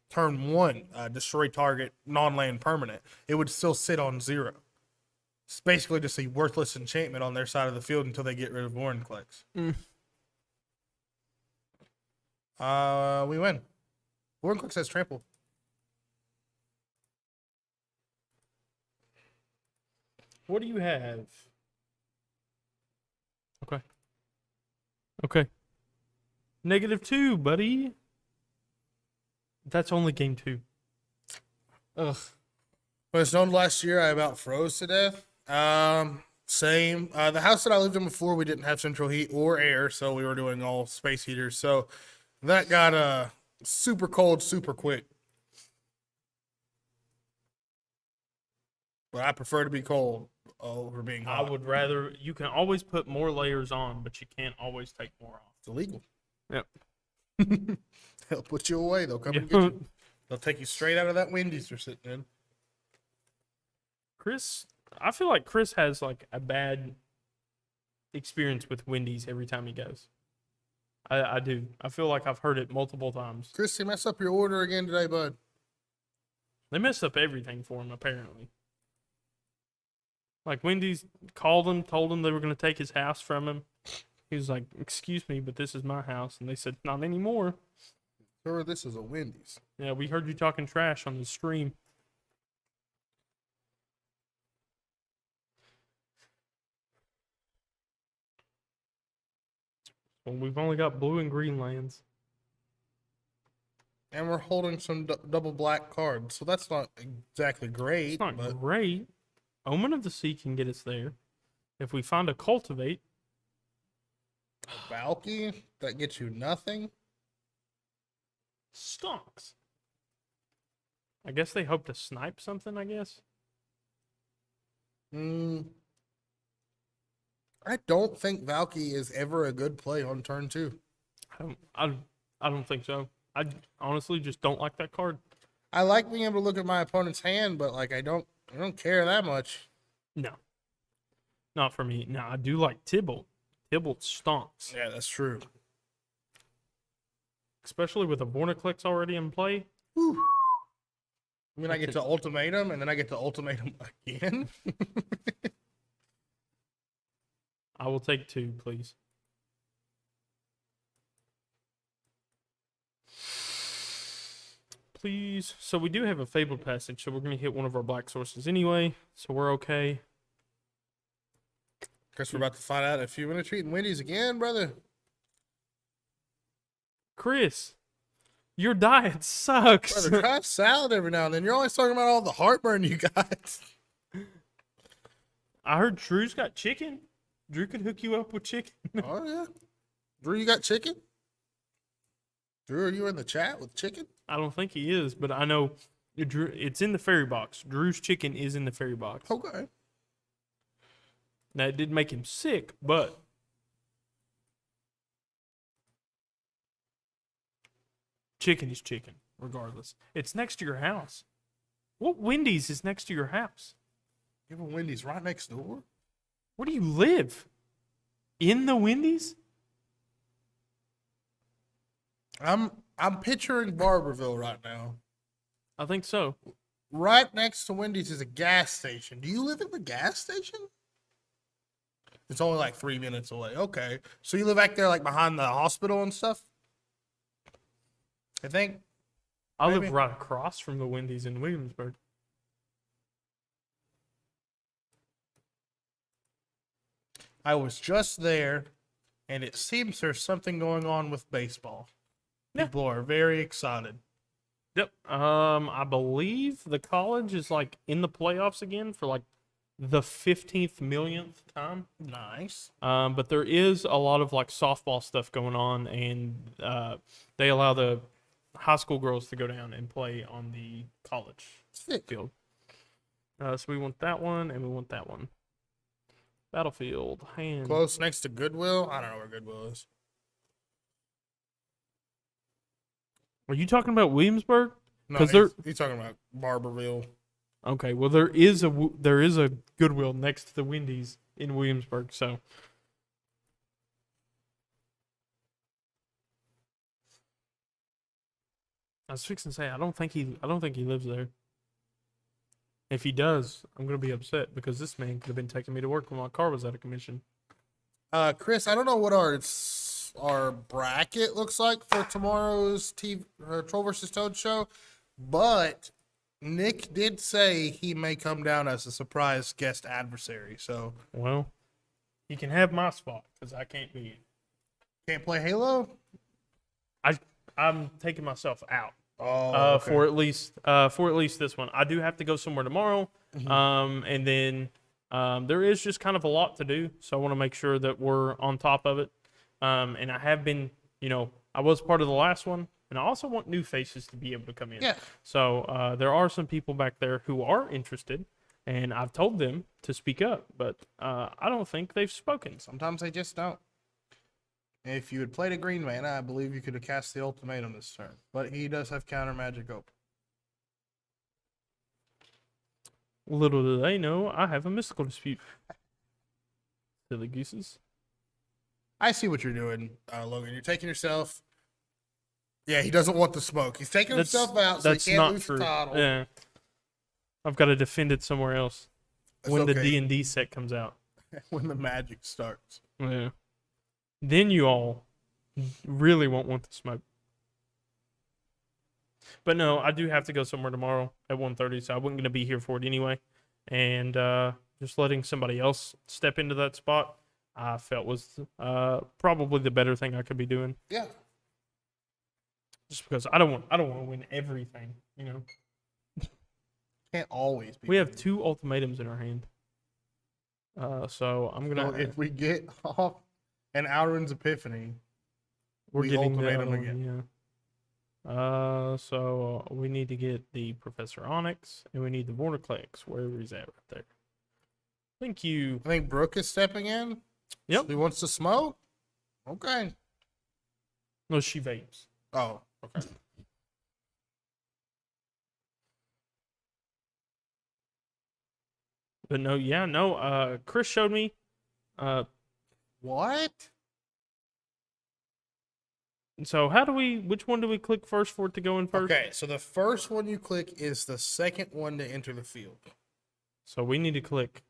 S2: turn 1, destroy target non-land permanent. It would still sit on 0. It's basically just a worthless enchantment on their side of the field until they get rid of Vorinclex. We win. Vorinclex has trample.
S1: What do you have? Okay. -2, buddy. That's only game 2.
S2: Ugh. When it snowed last year, I about froze to death. Same. The house that I lived in before, we didn't have central heat or air, so we were doing all space heaters. So that got super cold, super quick. But I prefer to be cold over being
S1: I
S2: hot.
S1: would rather. You can always put more layers on, but you can't always take more off.
S2: It's illegal.
S1: Yep.
S2: They'll put you away. They'll come and
S1: Yeah.
S2: get you. They'll take you straight out of that Wendy's you're sitting in.
S1: Chris, I feel like Chris has like a bad experience with Wendy's every time he goes. I do. I feel like I've heard it multiple times.
S2: Chris, you messed up your order again today, bud.
S1: They mess up everything for him, apparently. Like Wendy's called him, told him they were going to take his house from him. He was like, "Excuse me, but this is my house." And they said, "Not anymore."
S2: Sir, this is a Wendy's.
S1: Yeah, we heard you talking trash on the stream. Well, we've only got blue and green lands.
S2: And we're holding some double black cards, so that's not exactly great.
S1: It's not
S2: but
S1: great. Omen of the Sea can get us there. If we find a Cultivate,
S2: Valky, that gets you nothing.
S1: stonks. I guess they hope to snipe something, I guess.
S2: I don't think Valky is ever a good play on turn 2.
S1: I don't think so. I honestly just don't like that card.
S2: I like being able to look at my opponent's hand, but like I don't care that much.
S1: No. Not for me. No, I do like Tybalt. Tybalt stonks.
S2: Yeah, that's true.
S1: Especially with a Vorniclex already in play.
S2: Whew. I mean, I get to ultimatum, and then I get to ultimatum again.
S1: I will take 2, please. Please. So we do have a Fabled Passage, so we're going to hit one of our black sources anyway, so we're okay.
S2: Guess we're about to find out if you're going to treat Wendy's again, brother.
S1: Chris, your diet sucks.
S2: Brother, try salad every now and then. You're always talking about all the heartburn you got.
S1: I heard Drew's got chicken. Drew could hook you up with chicken.
S2: Oh, yeah. Drew, you got chicken? Drew, are you in the chat with chicken?
S1: I don't think he is, but I know Drew, it's in the fairy box. Drew's chicken is in the fairy box.
S2: Okay.
S1: Now, it did make him sick, but chicken is chicken, regardless. It's next to your house. What Wendy's is next to your house?
S2: You have a Wendy's right next door?
S1: Where do you live? In the Wendy's?
S2: I'm picturing Barberville right now.
S1: I think so.
S2: Right next to Wendy's is a gas station. Do you live in the gas station? It's only like 3 minutes away. Okay. So you live back there like behind the hospital and stuff? I think.
S1: I
S2: Maybe.
S1: live right across from the Wendy's in Williamsburg.
S2: I was just there, and it seems there's something going on with baseball.
S1: Yeah.
S2: People are very excited.
S1: Yep. I believe the college is like in the playoffs again for like the 15th millionth time.
S2: Nice.
S1: But there is a lot of like softball stuff going on, and they allow the high school girls to go down and play on the college
S2: Sick.
S1: field. So we want that one, and we want that one. Battlefield, hand.
S2: Close next to Goodwill. I don't know where Goodwill is.
S1: Are you talking about Williamsburg?
S2: No,
S1: 'Cause
S2: he's talking about Barberville.
S1: Okay, well there is a Goodwill next to the Wendy's in Williamsburg, so I was fixing to say I don't think he lives there. If he does, I'm gonna be upset because this man could have been taking me to work when my car was out of commission.
S2: Chris, I don't know what our bracket looks like for tomorrow's Troll vs. Toad show, but Nick did say he may come down as a surprise guest adversary. So
S1: Well, he can have my spot because I can't be in.
S2: can't play Halo.
S1: I'm taking myself out.
S2: Oh, okay.
S1: For at least this one. I do have to go somewhere tomorrow. And then there is just kind of a lot to do, so I want to make sure that we're on top of it. And I have been, I was part of the last one, and I also want new faces to be able to come in.
S2: Yeah.
S1: So there are some people back there who are interested, and I've told them to speak up, but I don't think they've spoken.
S2: Sometimes they just don't. If you had played a green mana, I believe you could have cast the ultimatum this turn. But he does have counter magic open.
S1: Little do they know, I have a mystical dispute. Silly gooses.
S2: I see what you're doing, Logan. You're taking yourself. Yeah, he doesn't want the smoke. He's taking himself out so he can't lose the title.
S1: Yeah. I've got to defend it somewhere else when the
S2: okay.
S1: D&D set comes out.
S2: When the magic starts.
S1: Yeah. Then you all really won't want the smoke. But no, I do have to go somewhere tomorrow at 1:30, so I wasn't going to be here for it anyway. And just letting somebody else step into that spot, I felt was probably the better thing I could be doing.
S2: Yeah.
S1: Just because I don't want to win everything, you know.
S2: Can't always be.
S1: We have 2 ultimatums in our hand. So I'm gonna.
S2: So if we get off an Alrund's Epiphany,
S1: we're
S2: we
S1: getting
S2: ultimatum
S1: the
S2: again.
S1: Yeah. So we need to get the Professor Onyx, and we need the Vorticlex, wherever he's at right there. Thank you.
S2: I think Brooke is stepping in.
S1: Yep.
S2: He wants to smoke. Okay.
S1: No, she vapes.
S2: Oh, okay.
S1: But no, yeah, no. Chris showed me.
S2: What?
S1: So how do we? Which one do we click first for it to go in first?
S2: Okay, so the first one you click is the second one to enter the field.
S1: So we need to click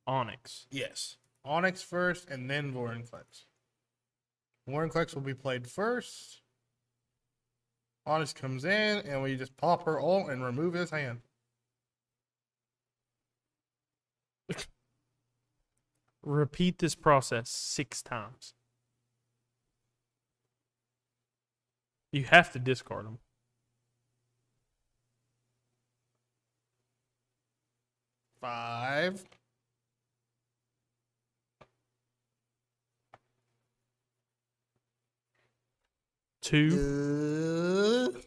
S1: Onyx.
S2: Yes. Onyx first, and then Vorinclex. Vorinclex will be played first. Onyx comes in, and we just pop her ult and remove his hand.
S1: Repeat this process 6 times. You have to discard them.
S2: Five.
S1: Two.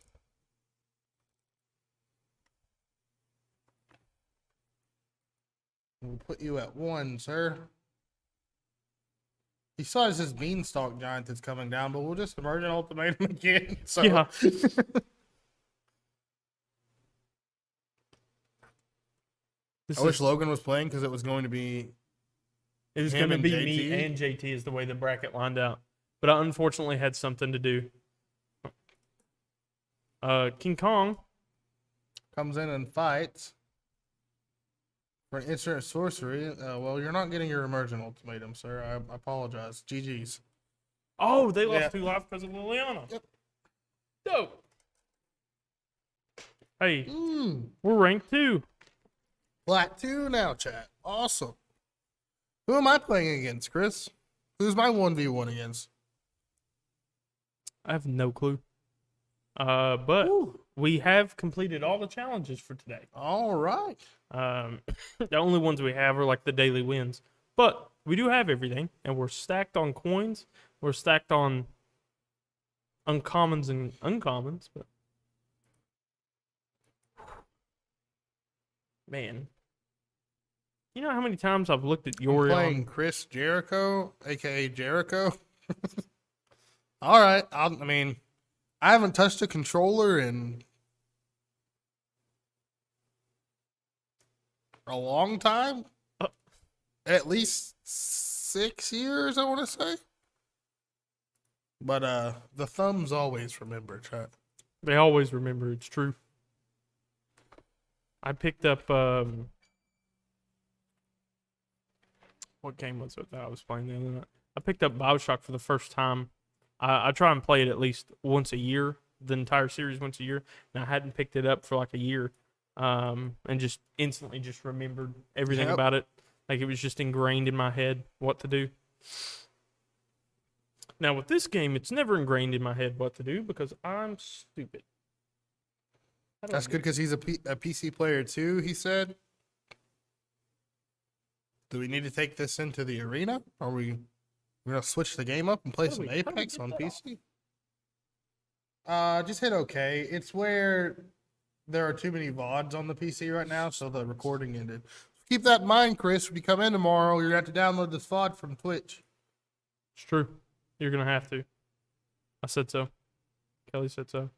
S2: We'll put you at 1, sir. He saw as his beanstalk giant that's coming down, but we'll just emerge an ultimatum again. So.
S1: Yeah.
S2: I wish Logan was playing because it was going to be.
S1: It was going to be me and JT is the way the bracket lined out. But I unfortunately had something to do. King Kong
S2: comes in and fights for an instant sorcery. Well, you're not getting your emergent ultimatum, sir. I apologize. GG's.
S1: Oh, they lost 2 life because of Liliana.
S2: Yep.
S1: Dope. Hey, we're ranked 2.
S2: Flat 2 now, chat. Awesome. Who am I playing against, Chris? Who's my 1v1 against?
S1: I have no clue. But we have completed all the challenges for today.
S2: All right.
S1: The only ones we have are like the daily wins. But we do have everything, and we're stacked on coins. We're stacked on uncommons and uncommons. But man, you know how many times I've looked at Yorion?
S2: Playing Chris Jericho, aka Jericho. All right. I mean, I haven't touched a controller in a long time. At least 6 years, I want to say. But the thumbs always remember, chat.
S1: They always remember. It's true. I picked up what game was it that I was playing the other night? I picked up BioShock for the first time. I try and play it at least once a year, the entire series once a year, and I hadn't picked it up for like a year, and just instantly just remembered everything about it. Like it was just ingrained in my head what to do. Now with this game, it's never ingrained in my head what to do because I'm stupid.
S2: That's good because he's a PC player too, he said. Do we need to take this into the arena? Are we going to switch the game up and play some Apex on PC? Just hit okay. It's where there are too many VODs on the PC right now, so the recording ended. Keep that in mind, Chris. When you come in tomorrow, you're going to have to download this VOD from Twitch.
S1: It's true. You're gonna have to. I said so. Kelly said so.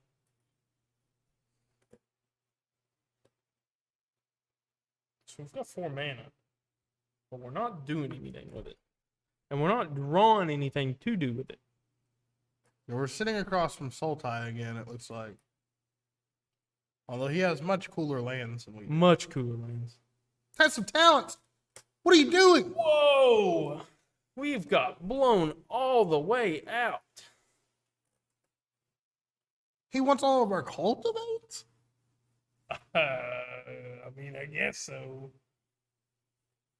S1: So we've got 4 mana, but we're not doing anything with it, and we're not drawing anything to do with it.
S2: And we're sitting across from Sultai again, it looks like. Although he has much cooler lands than we do.
S1: Much cooler lands.
S2: Test of talents. What are you doing?
S1: Whoa! We've got blown all the way out.
S2: He wants all of our cultivates?
S1: I mean, I guess so.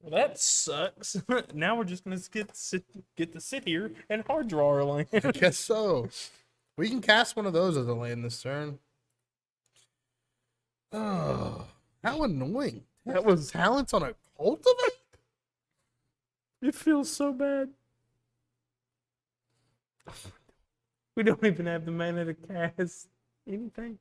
S1: Well, that sucks. Now we're just gonna get to sit here and hard draw our land.
S2: I guess so. We can cast one of those as a land this turn. Oh, how annoying.
S1: That was.
S2: Talents on a cultivate?
S1: It feels so bad. We don't even have the mana to cast anything.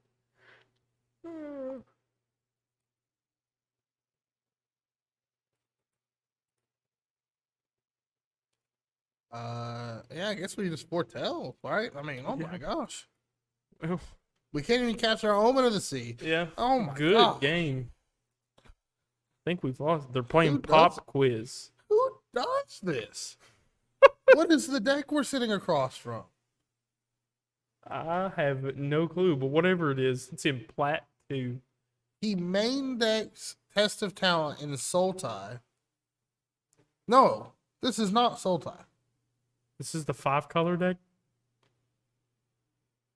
S2: Yeah, I guess we just foretell, right? I mean, oh my gosh.
S1: Well,
S2: We can't even catch our Omen of the Sea.
S1: yeah.
S2: Oh my
S1: Good
S2: gosh.
S1: game. I think we've lost. They're playing
S2: Who does-
S1: pop quiz.
S2: Who does this? What is the deck we're sitting across from?
S1: I have no clue, but whatever it is, it's in plat 2.
S2: He main decks Test of Talent in Sultai. No, this is not Sultai.
S1: This is the 5-color deck.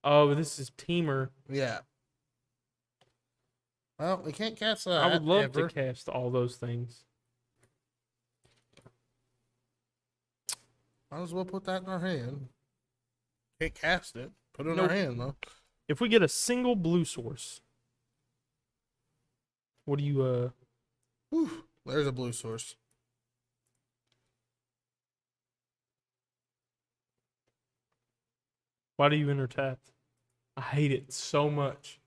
S1: Oh, this is Teamer.
S2: Yeah. Well, we can't cast that.
S1: I would love
S2: ever.
S1: to cast all those things.
S2: Might as well put that in our hand. Can't cast it. Put it in
S1: Nope.
S2: our hand, though.
S1: If we get a single blue source, what do you
S2: Whew, there's a blue source.
S1: why do you enter tapped? I hate it so much.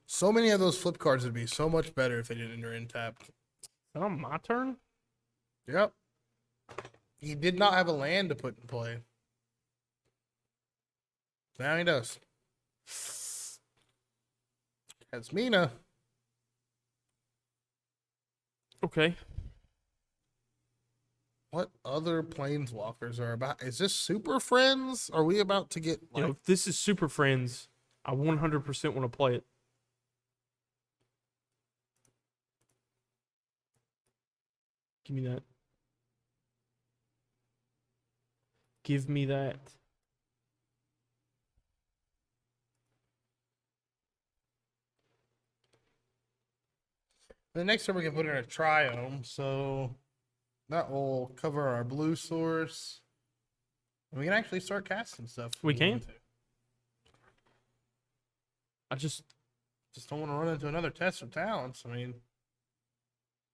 S2: So many of those flip cards would be so much better if they didn't enter in tapped.
S1: Is that on my turn?
S2: Yep. He did not have a land to put in play. Now he does. Has Mina.
S1: Okay.
S2: What other planeswalkers are about? Is this Super Friends? Are we about to get
S1: You
S2: like
S1: know, if this is Super Friends, I 100% want to play it. Give me that. Give me that.
S2: the next time we can put in a triome, so that will cover our blue source. And we can actually start casting stuff. if
S1: We
S2: want
S1: can.
S2: to.
S1: I just
S2: Just don't want to run into another test of talents. I mean,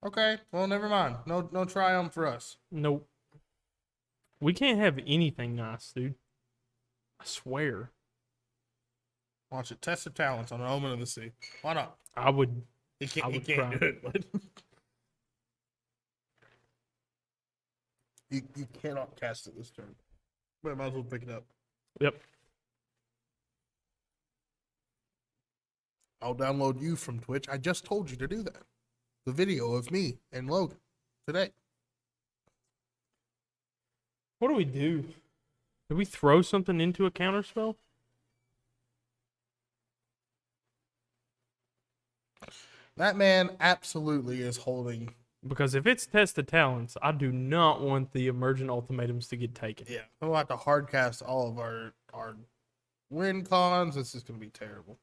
S2: okay, well, never mind. No triumph for us.
S1: nope. We can't have anything nice, dude. I swear.
S2: Watch it. Test of talents on an Omen of the Sea. Why not?
S1: I would.
S2: He
S1: I
S2: can't. He
S1: would
S2: can't
S1: cry.
S2: do it. But you cannot cast it this turn. But I might as well pick it up.
S1: Yep.
S2: I'll download you from Twitch. I just told you to do that. The video of me and Logan today.
S1: What do we do? Do we throw something into a counterspell?
S2: That man absolutely is holding.
S1: Because if it's test of talents, I do not want the emergent ultimatums to get taken.
S2: Yeah, we'll have to hard cast all of our win cons. This is going to be terrible.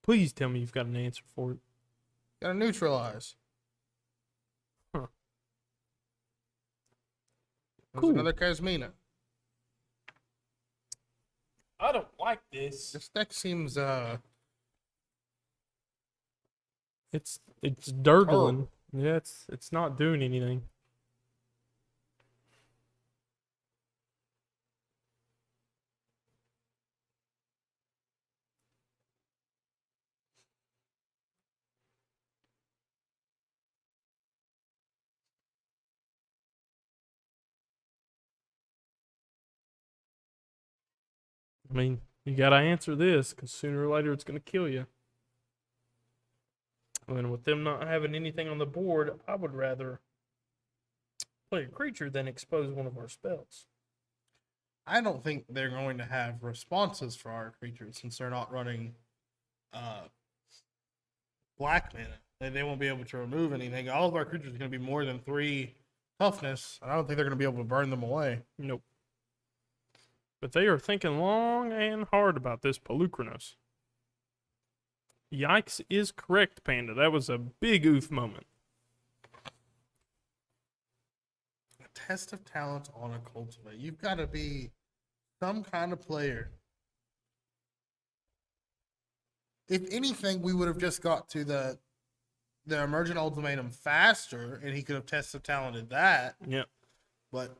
S1: Please tell me you've got an answer for it.
S2: Got to neutralize.
S1: Huh.
S2: There's
S1: Cool.
S2: another Casmina.
S1: I don't like this.
S2: This deck seems
S1: It's dirtling. Yeah, it's not doing anything. I mean, you gotta answer this, because sooner or later it's gonna kill you. And with them not having anything on the board, I would rather play a creature than expose one of our spells.
S2: I don't think they're going to have responses for our creatures since they're not running black mana. They won't be able to remove anything. All of our creatures are going to be more than 3 toughness, and I don't think they're going to be able to burn them away.
S1: Nope. But they are thinking long and hard about this Pelucranos. Yikes is correct, Panda. That was a big oof moment.
S2: A test of talent on a cultivate. You've got to be some kind of player. If anything, we would have just got to the emergent ultimatum faster, and he could have tested talented that.
S1: Yep.
S2: But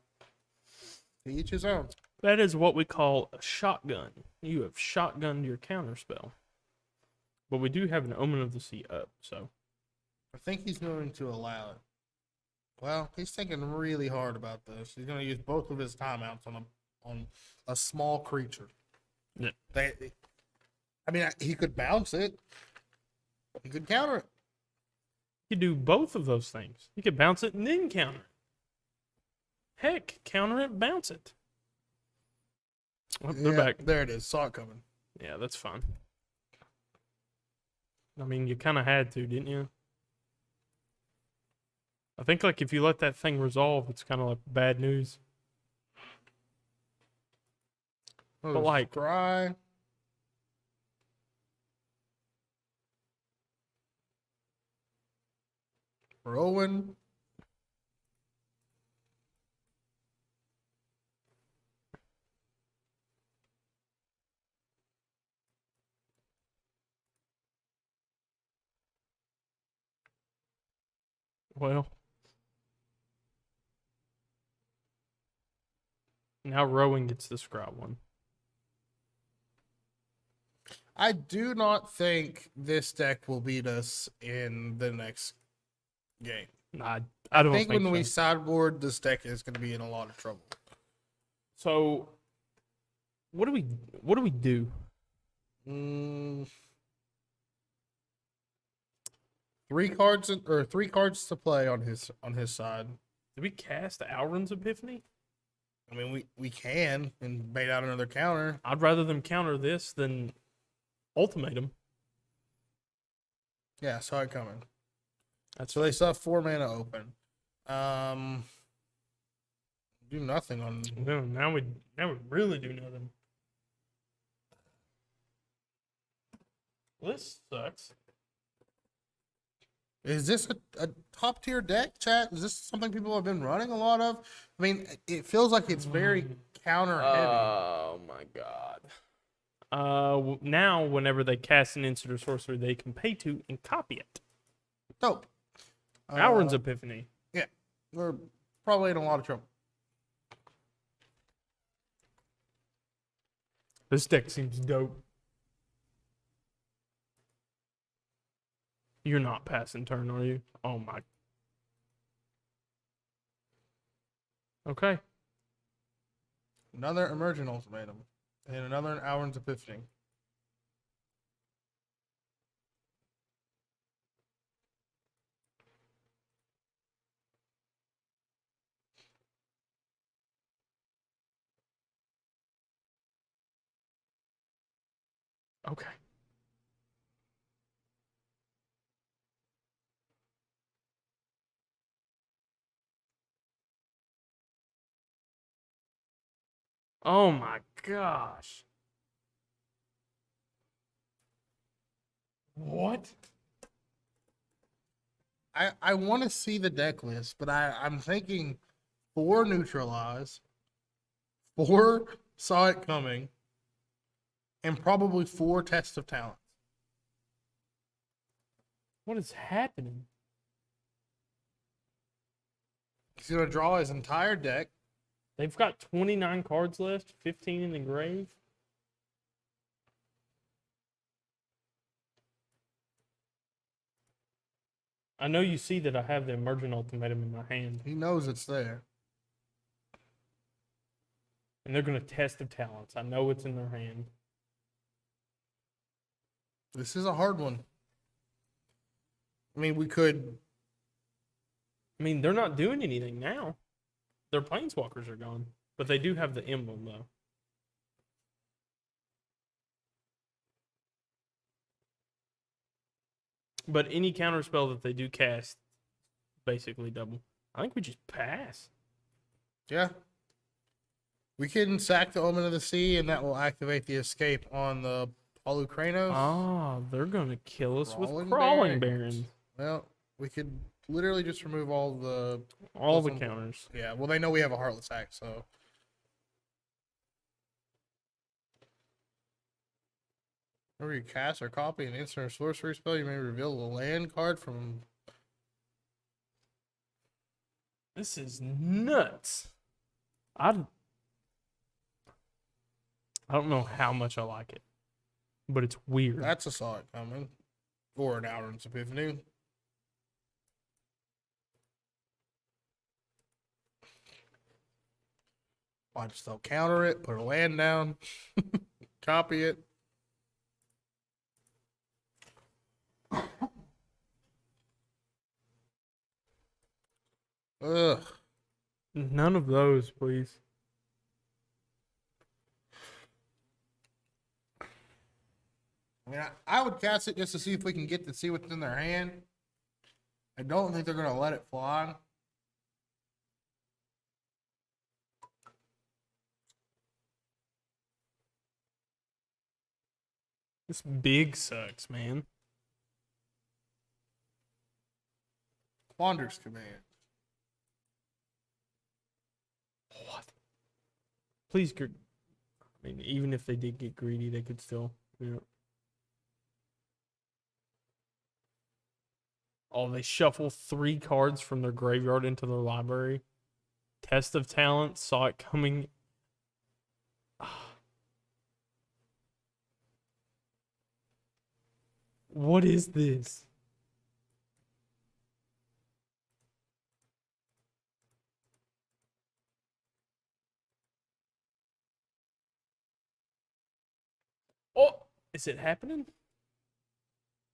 S2: to each his own.
S1: That is what we call a shotgun. You have shotgunned your counterspell. But we do have an Omen of the Sea up, so.
S2: I think he's going to allow it. Well, he's thinking really hard about this. He's going to use both of his timeouts on a small creature.
S1: Yeah.
S2: He could bounce it. He could counter it.
S1: You could do both of those things. You could bounce it and then counter it. Heck, counter it, bounce it. Oh, they're back.
S2: There it is. Saw it coming.
S1: Yeah, that's fine. I mean, you kind of had to, didn't you? I think, like, if you let that thing resolve, it's kind of like bad news.
S2: Oh,
S1: But, like,
S2: Scry. Rowan.
S1: well. Now Rowan gets the scrap one.
S2: I do not think this deck will beat us in the next game.
S1: I don't
S2: think
S1: think
S2: when we
S1: so.
S2: sideboard, this deck is going to be in a lot of trouble.
S1: So, what do we do?
S2: Three cards to play on his side.
S1: Do we cast Alrund's Epiphany?
S2: I mean, we can and bait out another counter.
S1: I'd rather them counter this than ultimatum.
S2: Yeah, saw it coming.
S1: That's
S2: So they still have 4 mana open. Do nothing on.
S1: no. Now we really do nothing. Well, this sucks.
S2: Is this a top tier deck, chat? Is this something people have been running a lot of? I mean, it feels like it's very counter heavy.
S1: Oh my god. Now whenever they cast an instant or sorcery, they can pay to and copy it.
S2: Dope.
S1: Alrund's Epiphany.
S2: Yeah, we're probably in a lot of trouble.
S1: This deck seems dope. You're not passing turn, are you? Oh my. Okay.
S2: Another emergent ultimatum and another Alrund's Epiphany.
S1: Okay. Oh my gosh. What?
S2: I want to see the deck list, but I'm thinking 4 neutralize, 4 saw it coming, and probably 4 tests of talent.
S1: What is happening?
S2: He's gonna draw his entire deck.
S1: They've got 29 cards left, 15 in the grave. I know you see that I have the emergent ultimatum in my hand.
S2: He knows it's there.
S1: And they're going to test their talents. I know it's in their hand.
S2: This is a hard one. I mean, we could.
S1: I mean, they're not doing anything now. Their planeswalkers are gone. But they do have the emblem, though. But any counterspell that they do cast, basically double. I think we just pass.
S2: Yeah. We can sack the Omen of the Sea, and that will activate the escape on the Polukranos.
S1: Ah, they're going to kill us with
S2: Crawling
S1: Crawling
S2: Barons.
S1: Barons.
S2: Well, we could literally just remove all the
S1: Counters.
S2: Yeah, well, they know we have a Heartless Axe, so. Whenever you cast or copy an instant or sorcery spell, you may reveal the land card from.
S1: This is nuts. I don't know how much I like it, but it's weird.
S2: That's a saw it coming. Or an Outrun's Epiphany. I just don't counter it, put a land down, copy it. Ugh.
S1: None of those, please.
S2: I mean, I would cast it just to see if we can get to see what's in their hand. I don't think they're going to let it fly.
S1: This big sucks, man.
S2: Wander's Command.
S1: What? Please, I mean, even if they did get greedy, they could still, Oh, they shuffle 3 cards from their graveyard into their library. Test of Talent, saw it coming. What is this? Oh, is it happening?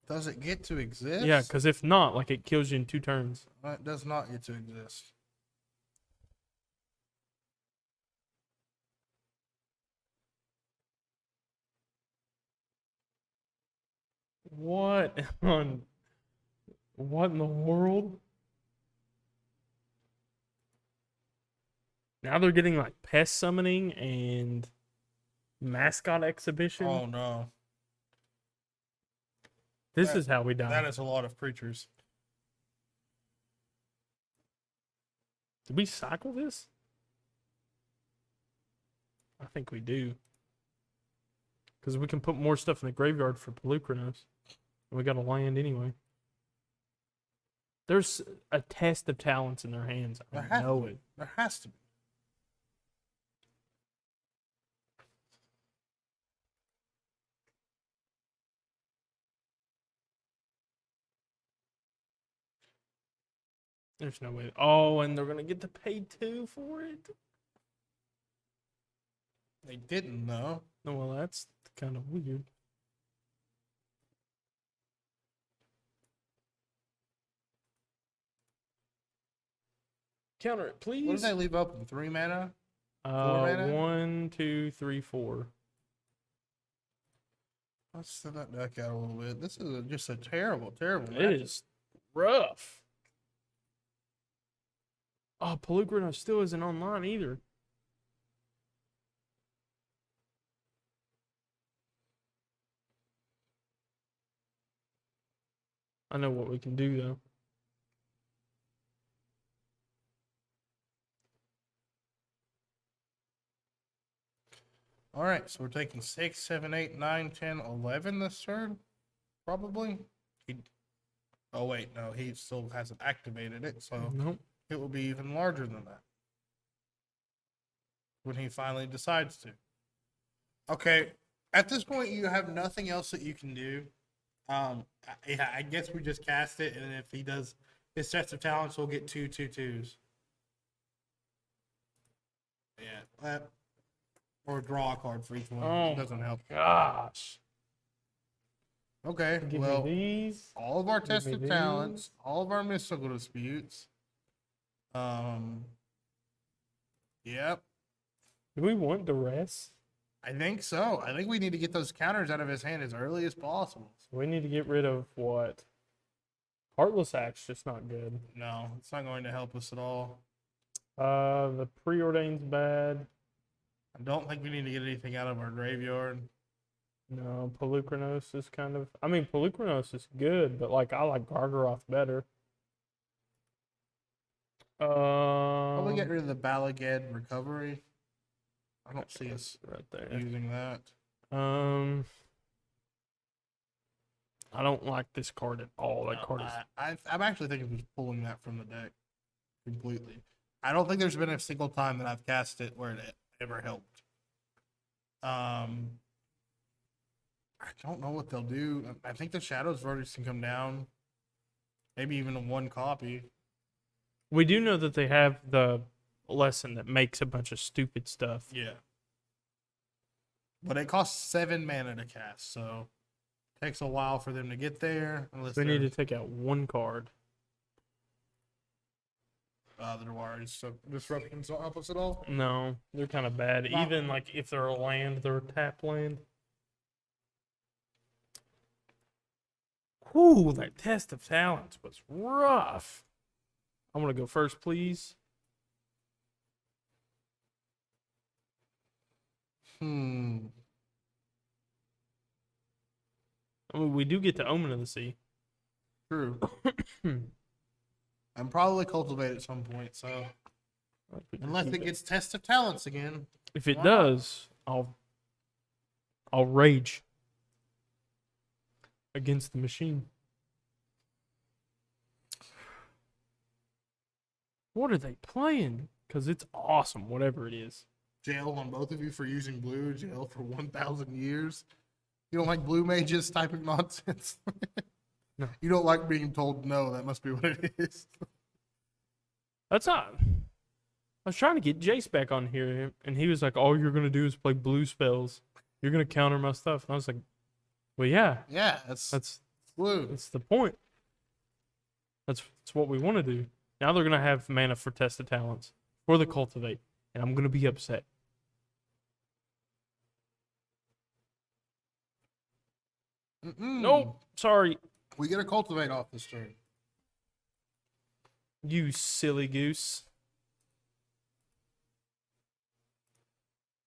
S2: Does it get to exist?
S1: Yeah, because if not, like, it kills you in 2 turns.
S2: It does not get to exist.
S1: What on? What in the world? Now they're getting like pest summoning and mascot exhibition.
S2: Oh no.
S1: This is how we die.
S2: That is a lot of creatures.
S1: Did we cycle this? I think we do. Because we can put more stuff in the graveyard for Pelucranos. And we got to land anyway. There's a test of talents in their hands. I know it.
S2: There has to be.
S1: There's no way. Oh, and they're going to get to pay 2 for it?
S2: They didn't, though.
S1: No, well, that's kind of weird. Counter it, please.
S2: What did they leave open? 3 mana? 4 mana?
S1: 1, 2, 3, 4.
S2: Let's send that deck out a little bit. This is just a terrible, terrible
S1: It
S2: matchup.
S1: is rough. Oh, Pelucranos still isn't online either. I know what we can do, though.
S2: All right, so we're taking 6, 7, 8, 9, 10, 11 this turn, probably. Oh, wait, no, he still hasn't activated it, so
S1: Nope.
S2: it will be even larger than that when he finally decides to. Okay, at this point, you have nothing else that you can do. Yeah, I guess we just cast it, and if he does his sets of talents, we'll get 2 2/2s. Yeah, Or draw a card for each one.
S1: Oh,
S2: It doesn't help.
S1: gosh.
S2: Okay,
S1: Give
S2: well,
S1: me these.
S2: all of our
S1: Give me
S2: tested
S1: these.
S2: talents, all of our mystical disputes. Yep,
S1: Do we want the rest?
S2: I think so. I think we need to get those counters out of his hand as early as possible.
S1: So we need to get rid of what? Heartless Act's just not good.
S2: No, it's not going to help us at all.
S1: The Preordained's bad.
S2: I don't think we need to get anything out of our graveyard.
S1: No, Pelucranos is kind of. I mean, Pelucranos is good, but like I like Gargaroth better.
S2: Probably get rid of the Balagad recovery. I don't see us
S1: right there.
S2: using that.
S1: I don't like this card at all. That card is.
S2: I'm actually thinking of just pulling that from the deck completely. I don't think there's been a single time that I've cast it where it ever helped. I don't know what they'll do. I think the Shadows Verdict can come down. Maybe even a 1 copy.
S1: We do know that they have the lesson that makes a bunch of stupid stuff.
S2: Yeah. But it costs 7 mana to cast, so it takes a while for them to get there. Unless
S1: We need to take out 1 card.
S2: the Dwar Disruptions don't help us at all.
S1: No, they're kind of bad.
S2: Not-
S1: Even like if they're a land, they're a tap land. Whew, that test of talents was rough. I'm gonna go first, please.
S2: Hmm.
S1: I mean, we do get the Omen of the Sea.
S2: True. I'm probably cultivate at some point, so unless it gets Test of Talents again.
S1: If it
S2: Wow.
S1: does, I'll rage against the machine. What are they playing? Because it's awesome, whatever it is.
S2: Jail on both of you for using blue. Jail for 1,000 years. You don't like blue mages typing nonsense?
S1: No.
S2: You don't like being told no. That must be what it is.
S1: That's not. I was trying to get Jace back on here, and he was like, "All you're gonna do is play blue spells. You're gonna counter my stuff." And I was like, "Well, yeah,
S2: Yeah, that's blue.
S1: that's the point. That's what we want to do." Now they're gonna have mana for Test of Talents for the Cultivate, and I'm gonna be upset. Nope, sorry,
S2: We get a cultivate off this turn.
S1: you silly goose.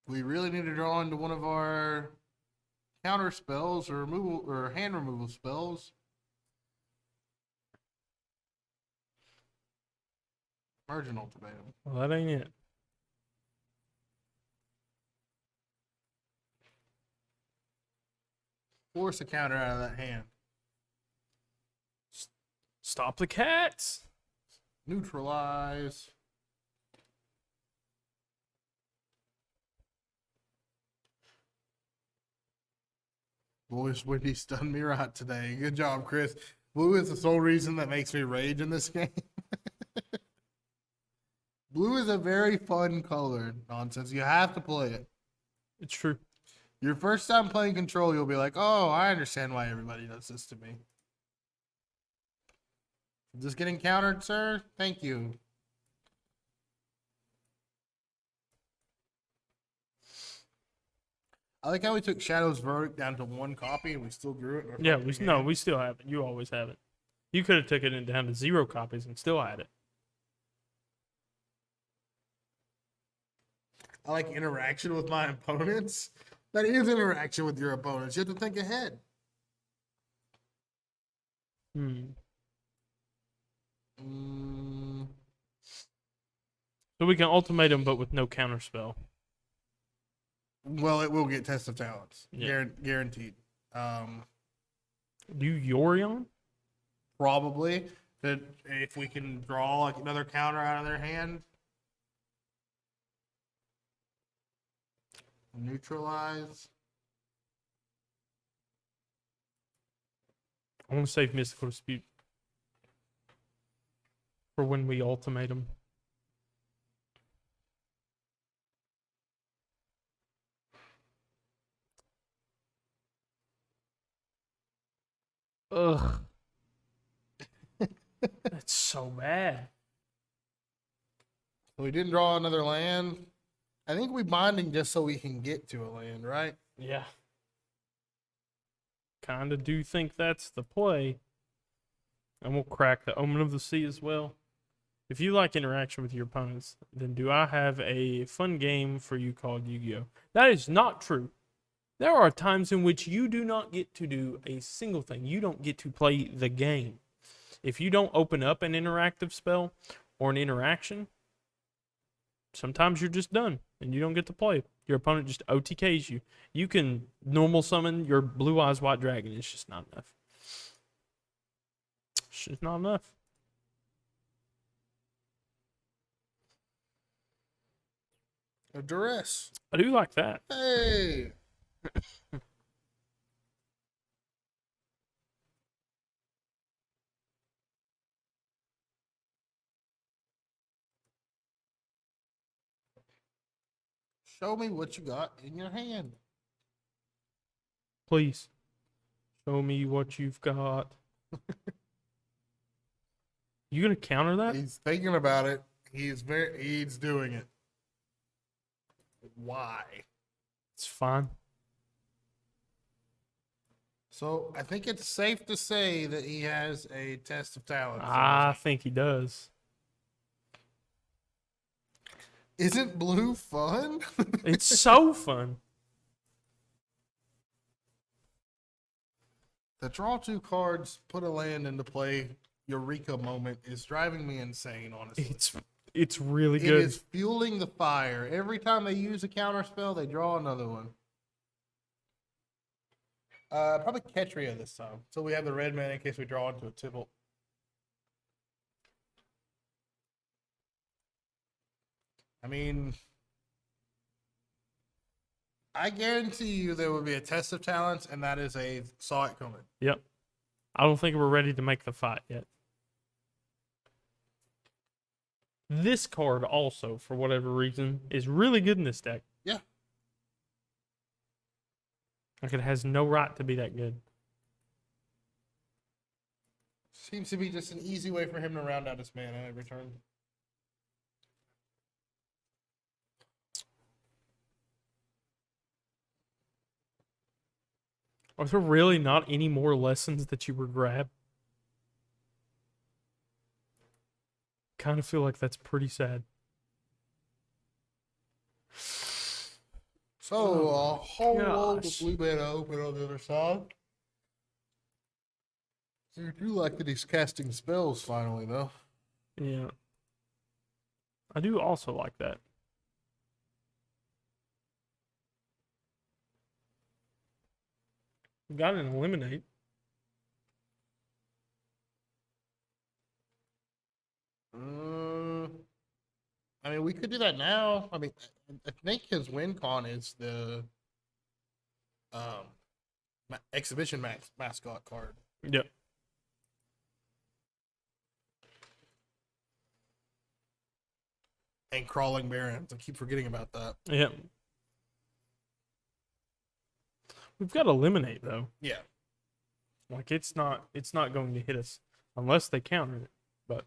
S2: We really need to draw into one of our counter spells or removal or hand removal spells. Margin ultimatum.
S1: Well, that ain't it.
S2: Force a counter out of that hand.
S1: Stop the cats.
S2: Neutralize. Boys, Wendy stunned me right today. Good job, Chris. Blue is the sole reason that makes me rage in this game. Blue is a very fun color. Nonsense. You have to play it.
S1: It's true.
S2: Your first time playing Control, you'll be like, oh, I understand why everybody does this to me. Just getting countered, sir? Thank you. I like how we took Shadow's Verdict down to 1 copy and we still drew it. in our
S1: Yeah,
S2: fucking
S1: no,
S2: hand.
S1: we still have it. You always have it. You could have taken it down to 0 copies and still had it.
S2: I like interaction with my opponents. That is interaction with your opponents. You have to think ahead.
S1: So we can ultimatum, but with no counter spell.
S2: Well, it will get Test of Talents.
S1: Yeah.
S2: Guaranteed.
S1: Do Yorion?
S2: Probably. That if we can draw like another counter out of their hand. Neutralize.
S1: I want to save Mystical Dispute for when we ultimatum. Ugh. That's so bad.
S2: We didn't draw another land. I think we binding just so we can get to a land, right?
S1: Yeah. Kind of do think that's the play. And we'll crack the Omen of the Sea as well. If you like interaction with your opponents, then do I have a fun game for you called Yu-Gi-Oh? That is not true. There are times in which you do not get to do a single thing. You don't get to play the game. If you don't open up an interactive spell or an interaction, sometimes you're just done and you don't get to play. Your opponent just OTKs you. You can normal summon your Blue Eyes White Dragon. It's just not enough. It's just not enough.
S2: A duress.
S1: I do like that.
S2: Hey. Show me what you got in your hand.
S1: Please. Show me what you've got. You gonna counter that?
S2: He's thinking about it. He's doing it. Why?
S1: It's fine.
S2: So I think it's safe to say that he has a test of talent.
S1: I think he does.
S2: Isn't blue fun?
S1: It's so fun.
S2: The draw 2 cards, put a land into play, Eureka moment is driving me insane, honestly.
S1: It's really
S2: It
S1: good.
S2: is fueling the fire. Every time they use a counter spell, they draw another one. Probably Ketria this time. So we have the red man in case we draw into a Tibble. I mean, I guarantee you there will be a test of talents, and that is a saw it coming.
S1: Yep. I don't think we're ready to make the fight yet. This card also, for whatever reason, is really good in this deck.
S2: Yeah.
S1: Like it has no right to be that good.
S2: Seems to be just an easy way for him to round out his mana every turn.
S1: Are there really not any more lessons that you would grab? Kind of feel like that's pretty sad.
S2: So a whole load of
S1: gosh.
S2: blue mana open on the other side. You do like that he's casting spells finally, though.
S1: Yeah. I do also like that. Got an eliminate.
S2: I mean, we could do that now. I mean, I think his win con is the exhibition mascot card.
S1: Yep.
S2: And crawling barons. I keep forgetting about that.
S1: Yep. We've got eliminate though.
S2: Yeah.
S1: Like it's not going to hit us unless they counter it. But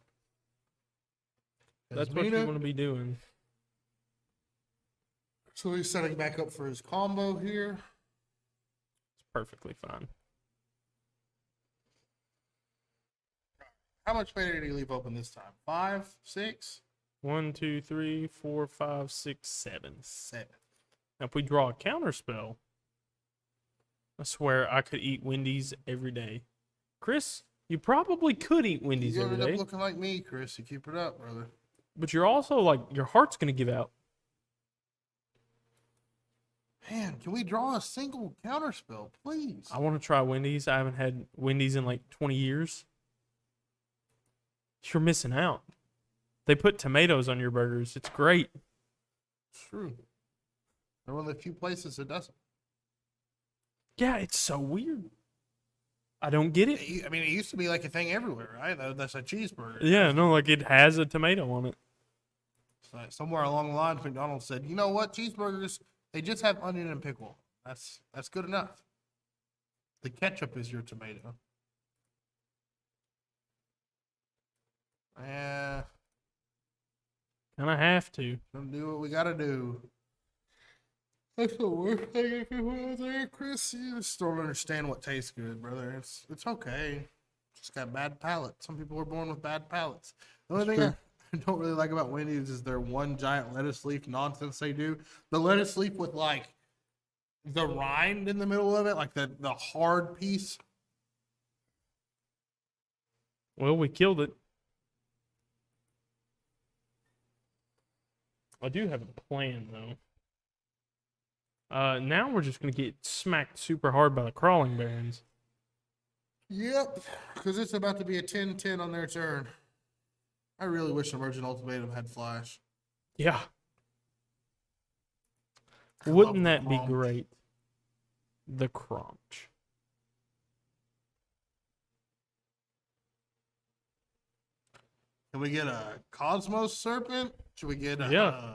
S1: that's what you want to be doing.
S2: So he's setting back up for his combo here.
S1: It's perfectly fine.
S2: How much mana did he leave open this time? 5, 6?
S1: 1, 2, 3, 4, 5, 6, 7.
S2: 7.
S1: Now, if we draw a counter spell, I swear I could eat Wendy's every day. Chris, you probably could eat Wendy's
S2: You
S1: every
S2: ended
S1: day,
S2: up looking like me, Chris. You keep it up, brother.
S1: but you're also like your heart's gonna give out.
S2: Man, can we draw a single counter spell, please?
S1: I want to try Wendy's. I haven't had Wendy's in like 20 years. You're missing out. They put tomatoes on your burgers. It's great.
S2: True. They're one of the few places that doesn't.
S1: Yeah, it's so weird. I don't get it.
S2: I mean, it used to be like a thing everywhere, right? That's a cheeseburger.
S1: Yeah, no, like it has a tomato on it.
S2: So somewhere along the lines, McDonald's said, "You know what? Cheeseburgers, they just have onion and pickle. That's good enough. The ketchup is your tomato." Yeah.
S1: Gonna have to.
S2: Gonna do what we gotta do. That's the worst thing I can put out there, Chris. You just don't understand what tastes good, brother. It's okay. Just got bad palates. Some people are born with bad palates. The only thing I don't really like about Wendy's is their one giant lettuce leaf nonsense they do. The lettuce leaf with like the rind in the middle of it, like the hard piece.
S1: Well, we killed it. I do have a plan, though. Now we're just going to get smacked super hard by the crawling barons.
S2: Yep, because it's about to be a 10-10 on their turn. I really wish Emergent Ultimatum had Flash.
S1: Yeah.
S2: I
S1: Wouldn't
S2: love
S1: that
S2: the
S1: be
S2: Cromch.
S1: great? The Crunch.
S2: Can we get a Cosmos Serpent? Should we get a...
S1: Yeah.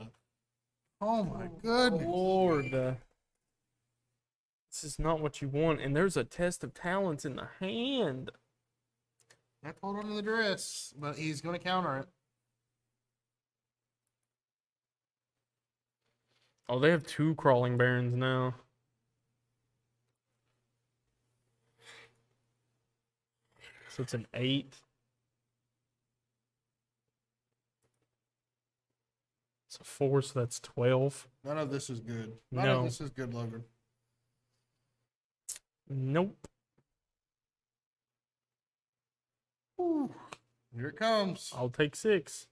S2: Oh my goodness.
S1: Lord. This is not what you want. And there's a test of talents in the hand.
S2: I pulled on the dress, but he's going to counter it.
S1: Oh, they have 2 crawling barons now. So it's an 8. It's a 4, so that's 12.
S2: None of this is good. None
S1: No.
S2: of this is good, Logan.
S1: Nope.
S2: Ooh, here it comes.
S1: I'll take 6.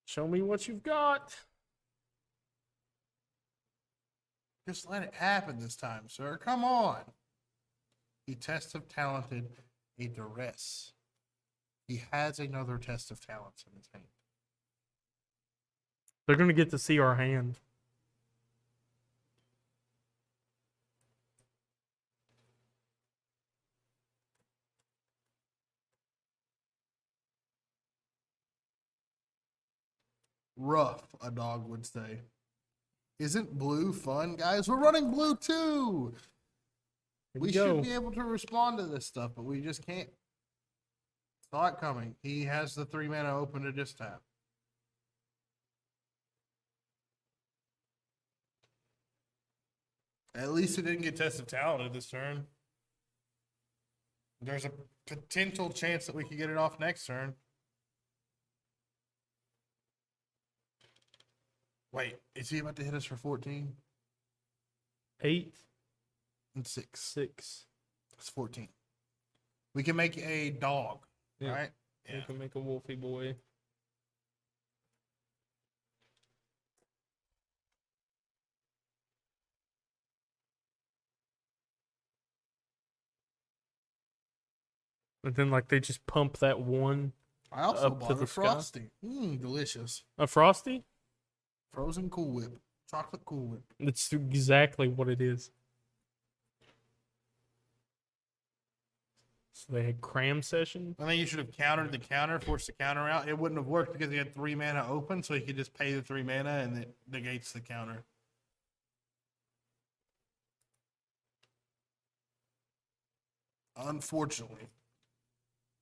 S1: Show me what you've got.
S2: Just let it happen this time, sir. Come on. He test of talented a duress. He has another test of talents in his hand.
S1: They're going to get to see our hand.
S2: Rough, a dog would say. Isn't blue fun, guys? We're running blue too.
S1: Here
S2: We
S1: go.
S2: should be able to respond to this stuff, but we just can't. Saw it coming. He has the 3 mana open to just tap. At least it didn't get test of talented this turn. There's a potential chance that we could get it off next turn. Wait, is he about to hit us for 14?
S1: 8,
S2: And 6.
S1: 6.
S2: It's 14. We can make a dog,
S1: Yeah.
S2: right?
S1: We can make a wolfy boy. But then, like, they just pump that one.
S2: I also
S1: Up to
S2: bought
S1: the
S2: a
S1: sky.
S2: Frosty. Delicious.
S1: A Frosty?
S2: Frozen Cool Whip. Chocolate Cool Whip.
S1: That's exactly what it is. So they had cram session.
S2: I think you should have countered the counter, forced the counter out. It wouldn't have worked because he had 3 mana open, so he could just pay the 3 mana and it negates the counter. Unfortunately.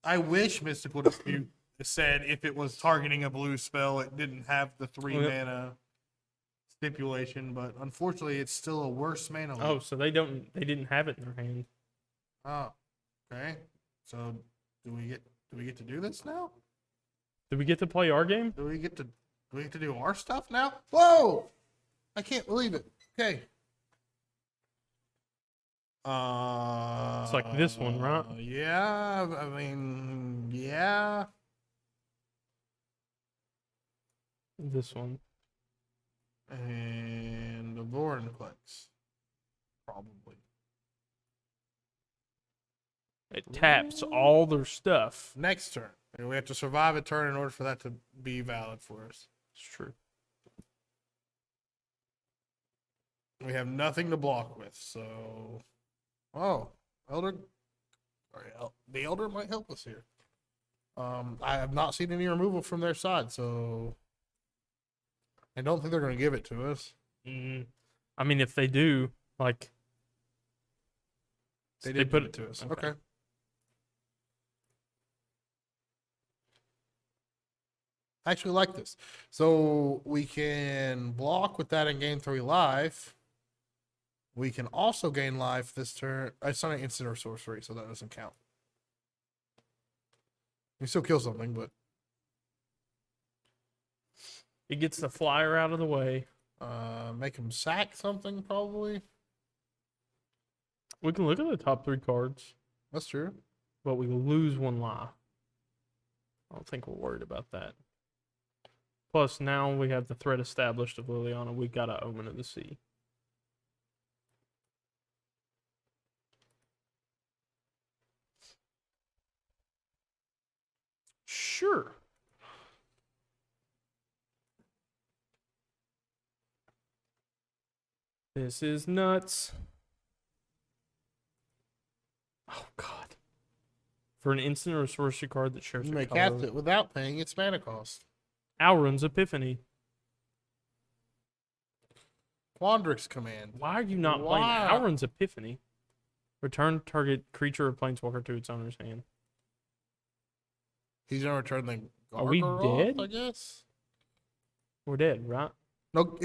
S2: I wish Mystical Dispute said if it was targeting a blue spell, it didn't have the 3
S1: Yep.
S2: mana stipulation, but unfortunately it's still a worse mana.
S1: Oh,
S2: leak.
S1: so they didn't have it in their hand.
S2: Oh, okay. So do we get to do this now?
S1: Did we get to play our game?
S2: Do we get to do our stuff now? Whoa! I can't believe it. Okay.
S1: It's like this one, right?
S2: Yeah, I mean, yeah.
S1: This one.
S2: And the Vorinclex. Probably.
S1: It taps all their stuff.
S2: Next turn. And we have to survive a turn in order for that to be valid for us.
S1: It's true.
S2: We have nothing to block with, so. Oh, Elder. The Elder might help us here. I have not seen any removal from their side, so I don't think they're going to give it to us.
S1: I mean, if they do, like
S2: They did give it to us. Okay. I actually like this. So we can block with that and gain 3 life. We can also gain life this turn. It's not an instant or sorcery, so that doesn't count. We still kill something, but
S1: it gets the flyer out of the way.
S2: make him sack something probably.
S1: We can look at the top 3 cards,
S2: That's true.
S1: but we lose 1 life. I don't think we're worried about that. Plus, now we have the threat established of Liliana. We got a Omen of the Sea. Sure. This is nuts. Oh, God. For an instant or a sorcery card that shares
S2: You
S1: a
S2: may
S1: color.
S2: cast it without paying its mana cost.
S1: Auron's Epiphany.
S2: Quandrix command.
S1: Why are you not playing Auron's Epiphany? Return target creature or planeswalker to its owner's hand.
S2: He's gonna return the
S1: Are we
S2: Gargoyle,
S1: dead?
S2: I guess.
S1: We're dead, right?
S2: No.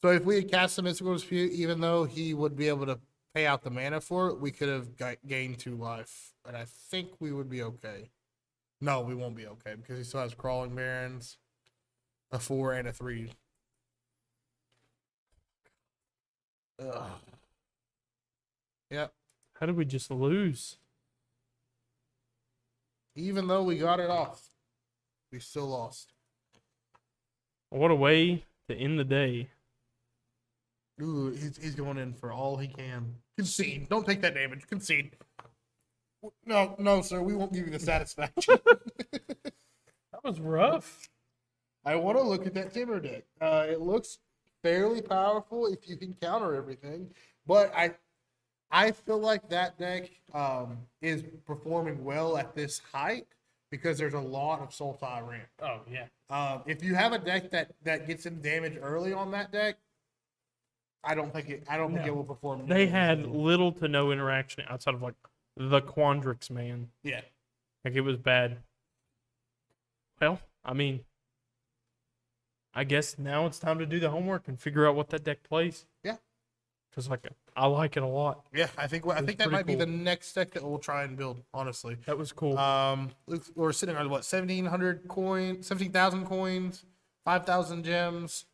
S2: So if we had cast the Mystical Dispute, even though he would be able to pay out the mana for it, we could have gained 2 life, and I think we would be okay. No, we won't be okay because he still has Crawling Barrens, a 4 and a 3. Ugh. Yep.
S1: How did we just lose?
S2: Even though we got it off, we still lost.
S1: What a way to end the day.
S2: Ooh, he's going in for all he can. Concede. Don't take that damage. Concede. No, sir. We won't give you the satisfaction.
S1: That was rough.
S2: I want to look at that Timber deck. It looks fairly powerful if you can counter everything, but I feel like that deck is performing well at this height because there's a lot of Sultai ramp.
S1: Oh, yeah.
S2: If you have a deck that gets in damage early on that deck, I don't think it will perform.
S1: They had little to no interaction outside of like the Quandrix man.
S2: Yeah.
S1: Like it was bad. Well, I mean, I guess now it's time to do the homework and figure out what that deck plays.
S2: Yeah.
S1: Because like I like it a lot.
S2: Yeah, I think that might be the next deck that we'll try and build. Honestly,
S1: that was cool.
S2: We're sitting on what 1,700 coins, 17,000 coins, 5,000 gems.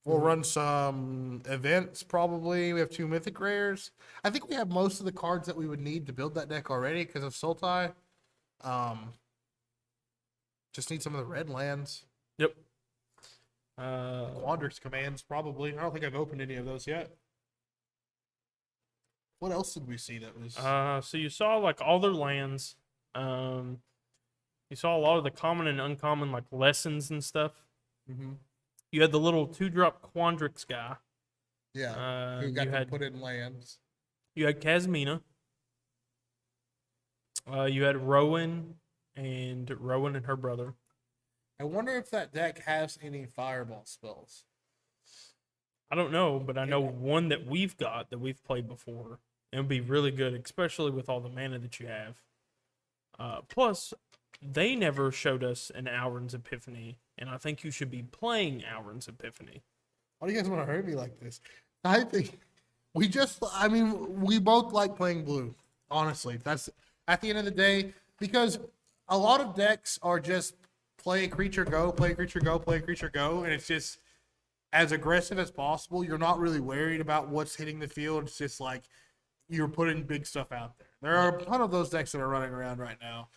S2: We'll run some events probably. We have 2 mythic rares. I think we have most of the cards that we would need to build that deck already because of Sultai. Just need some of the red lands.
S1: Yep.
S2: Quandrix commands probably. I don't think I've opened any of those yet. What else did we see that was?
S1: So you saw like all their lands. You saw a lot of the common and uncommon like lessons and stuff.
S2: Mm-hmm.
S1: You had the little 2-drop Quandrix guy.
S2: Yeah. Who got to put in lands?
S1: You had Casmina. You had Rowan and her brother.
S2: I wonder if that deck has any fireball spells.
S1: I don't know, but I know one that we've got that we've played before. It would be really good, especially with all the mana that you have. Plus, they never showed us an Auron's Epiphany, and I think you should be playing Auron's Epiphany.
S2: Why do you guys want to hurt me like this? I think we both like playing blue. Honestly, that's at the end of the day, because a lot of decks are just play a creature, go, play a creature, go, play a creature, go, and it's just as aggressive as possible. You're not really worried about what's hitting the field. It's just like you're putting big stuff out there. There are a ton of those decks that are running around right now.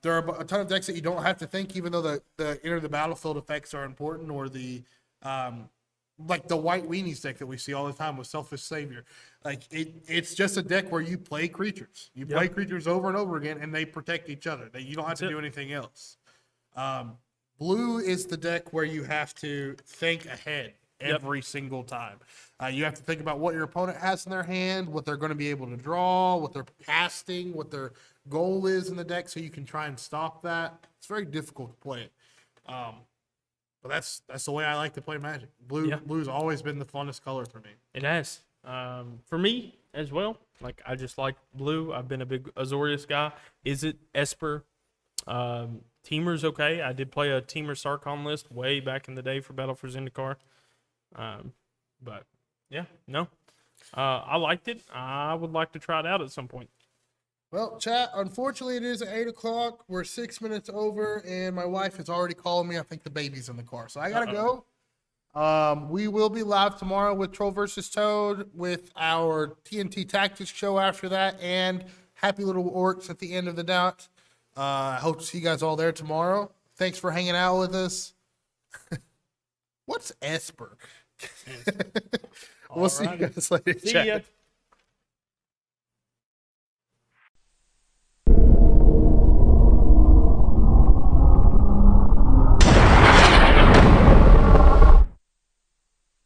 S2: There are a ton of decks that you don't have to think, even though the enter the battlefield effects are important, or the like the white weenies deck that we see all the time with Selfish Savior. Like it's just a deck where you play creatures. You play creatures over and over again, and they protect each other. You don't have to do anything else. Blue is the deck where you have to think ahead every single time. You have to think about what your opponent has in their hand, what they're going to be able to draw, what they're casting, what their goal is in the deck, so you can try and stop that. It's very difficult to play it. But that's the way I like to play Magic. Blue's always been the funnest color for me.
S1: It has. For me as well. Like I just like blue. I've been a big Azorius guy. Is it Esper? Teamer's okay. I did play a Teamer Sarkon list way back in the day for Battle for Zendikar. But yeah, no. I liked it. I would like to try it out at some point.
S2: Well, chat, unfortunately it is 8 o'clock. We're 6 minutes over, and my wife is already calling me. I think the baby's in the car. So I gotta go. We will be live tomorrow with Troll vs. Toad with our TNT Tactics show after that, and Happy Little Orcs at the end of the night. I hope to see you guys all there tomorrow. Thanks for hanging out with us. What's Esper? We'll see you guys later.
S1: See
S2: chat.
S1: ya.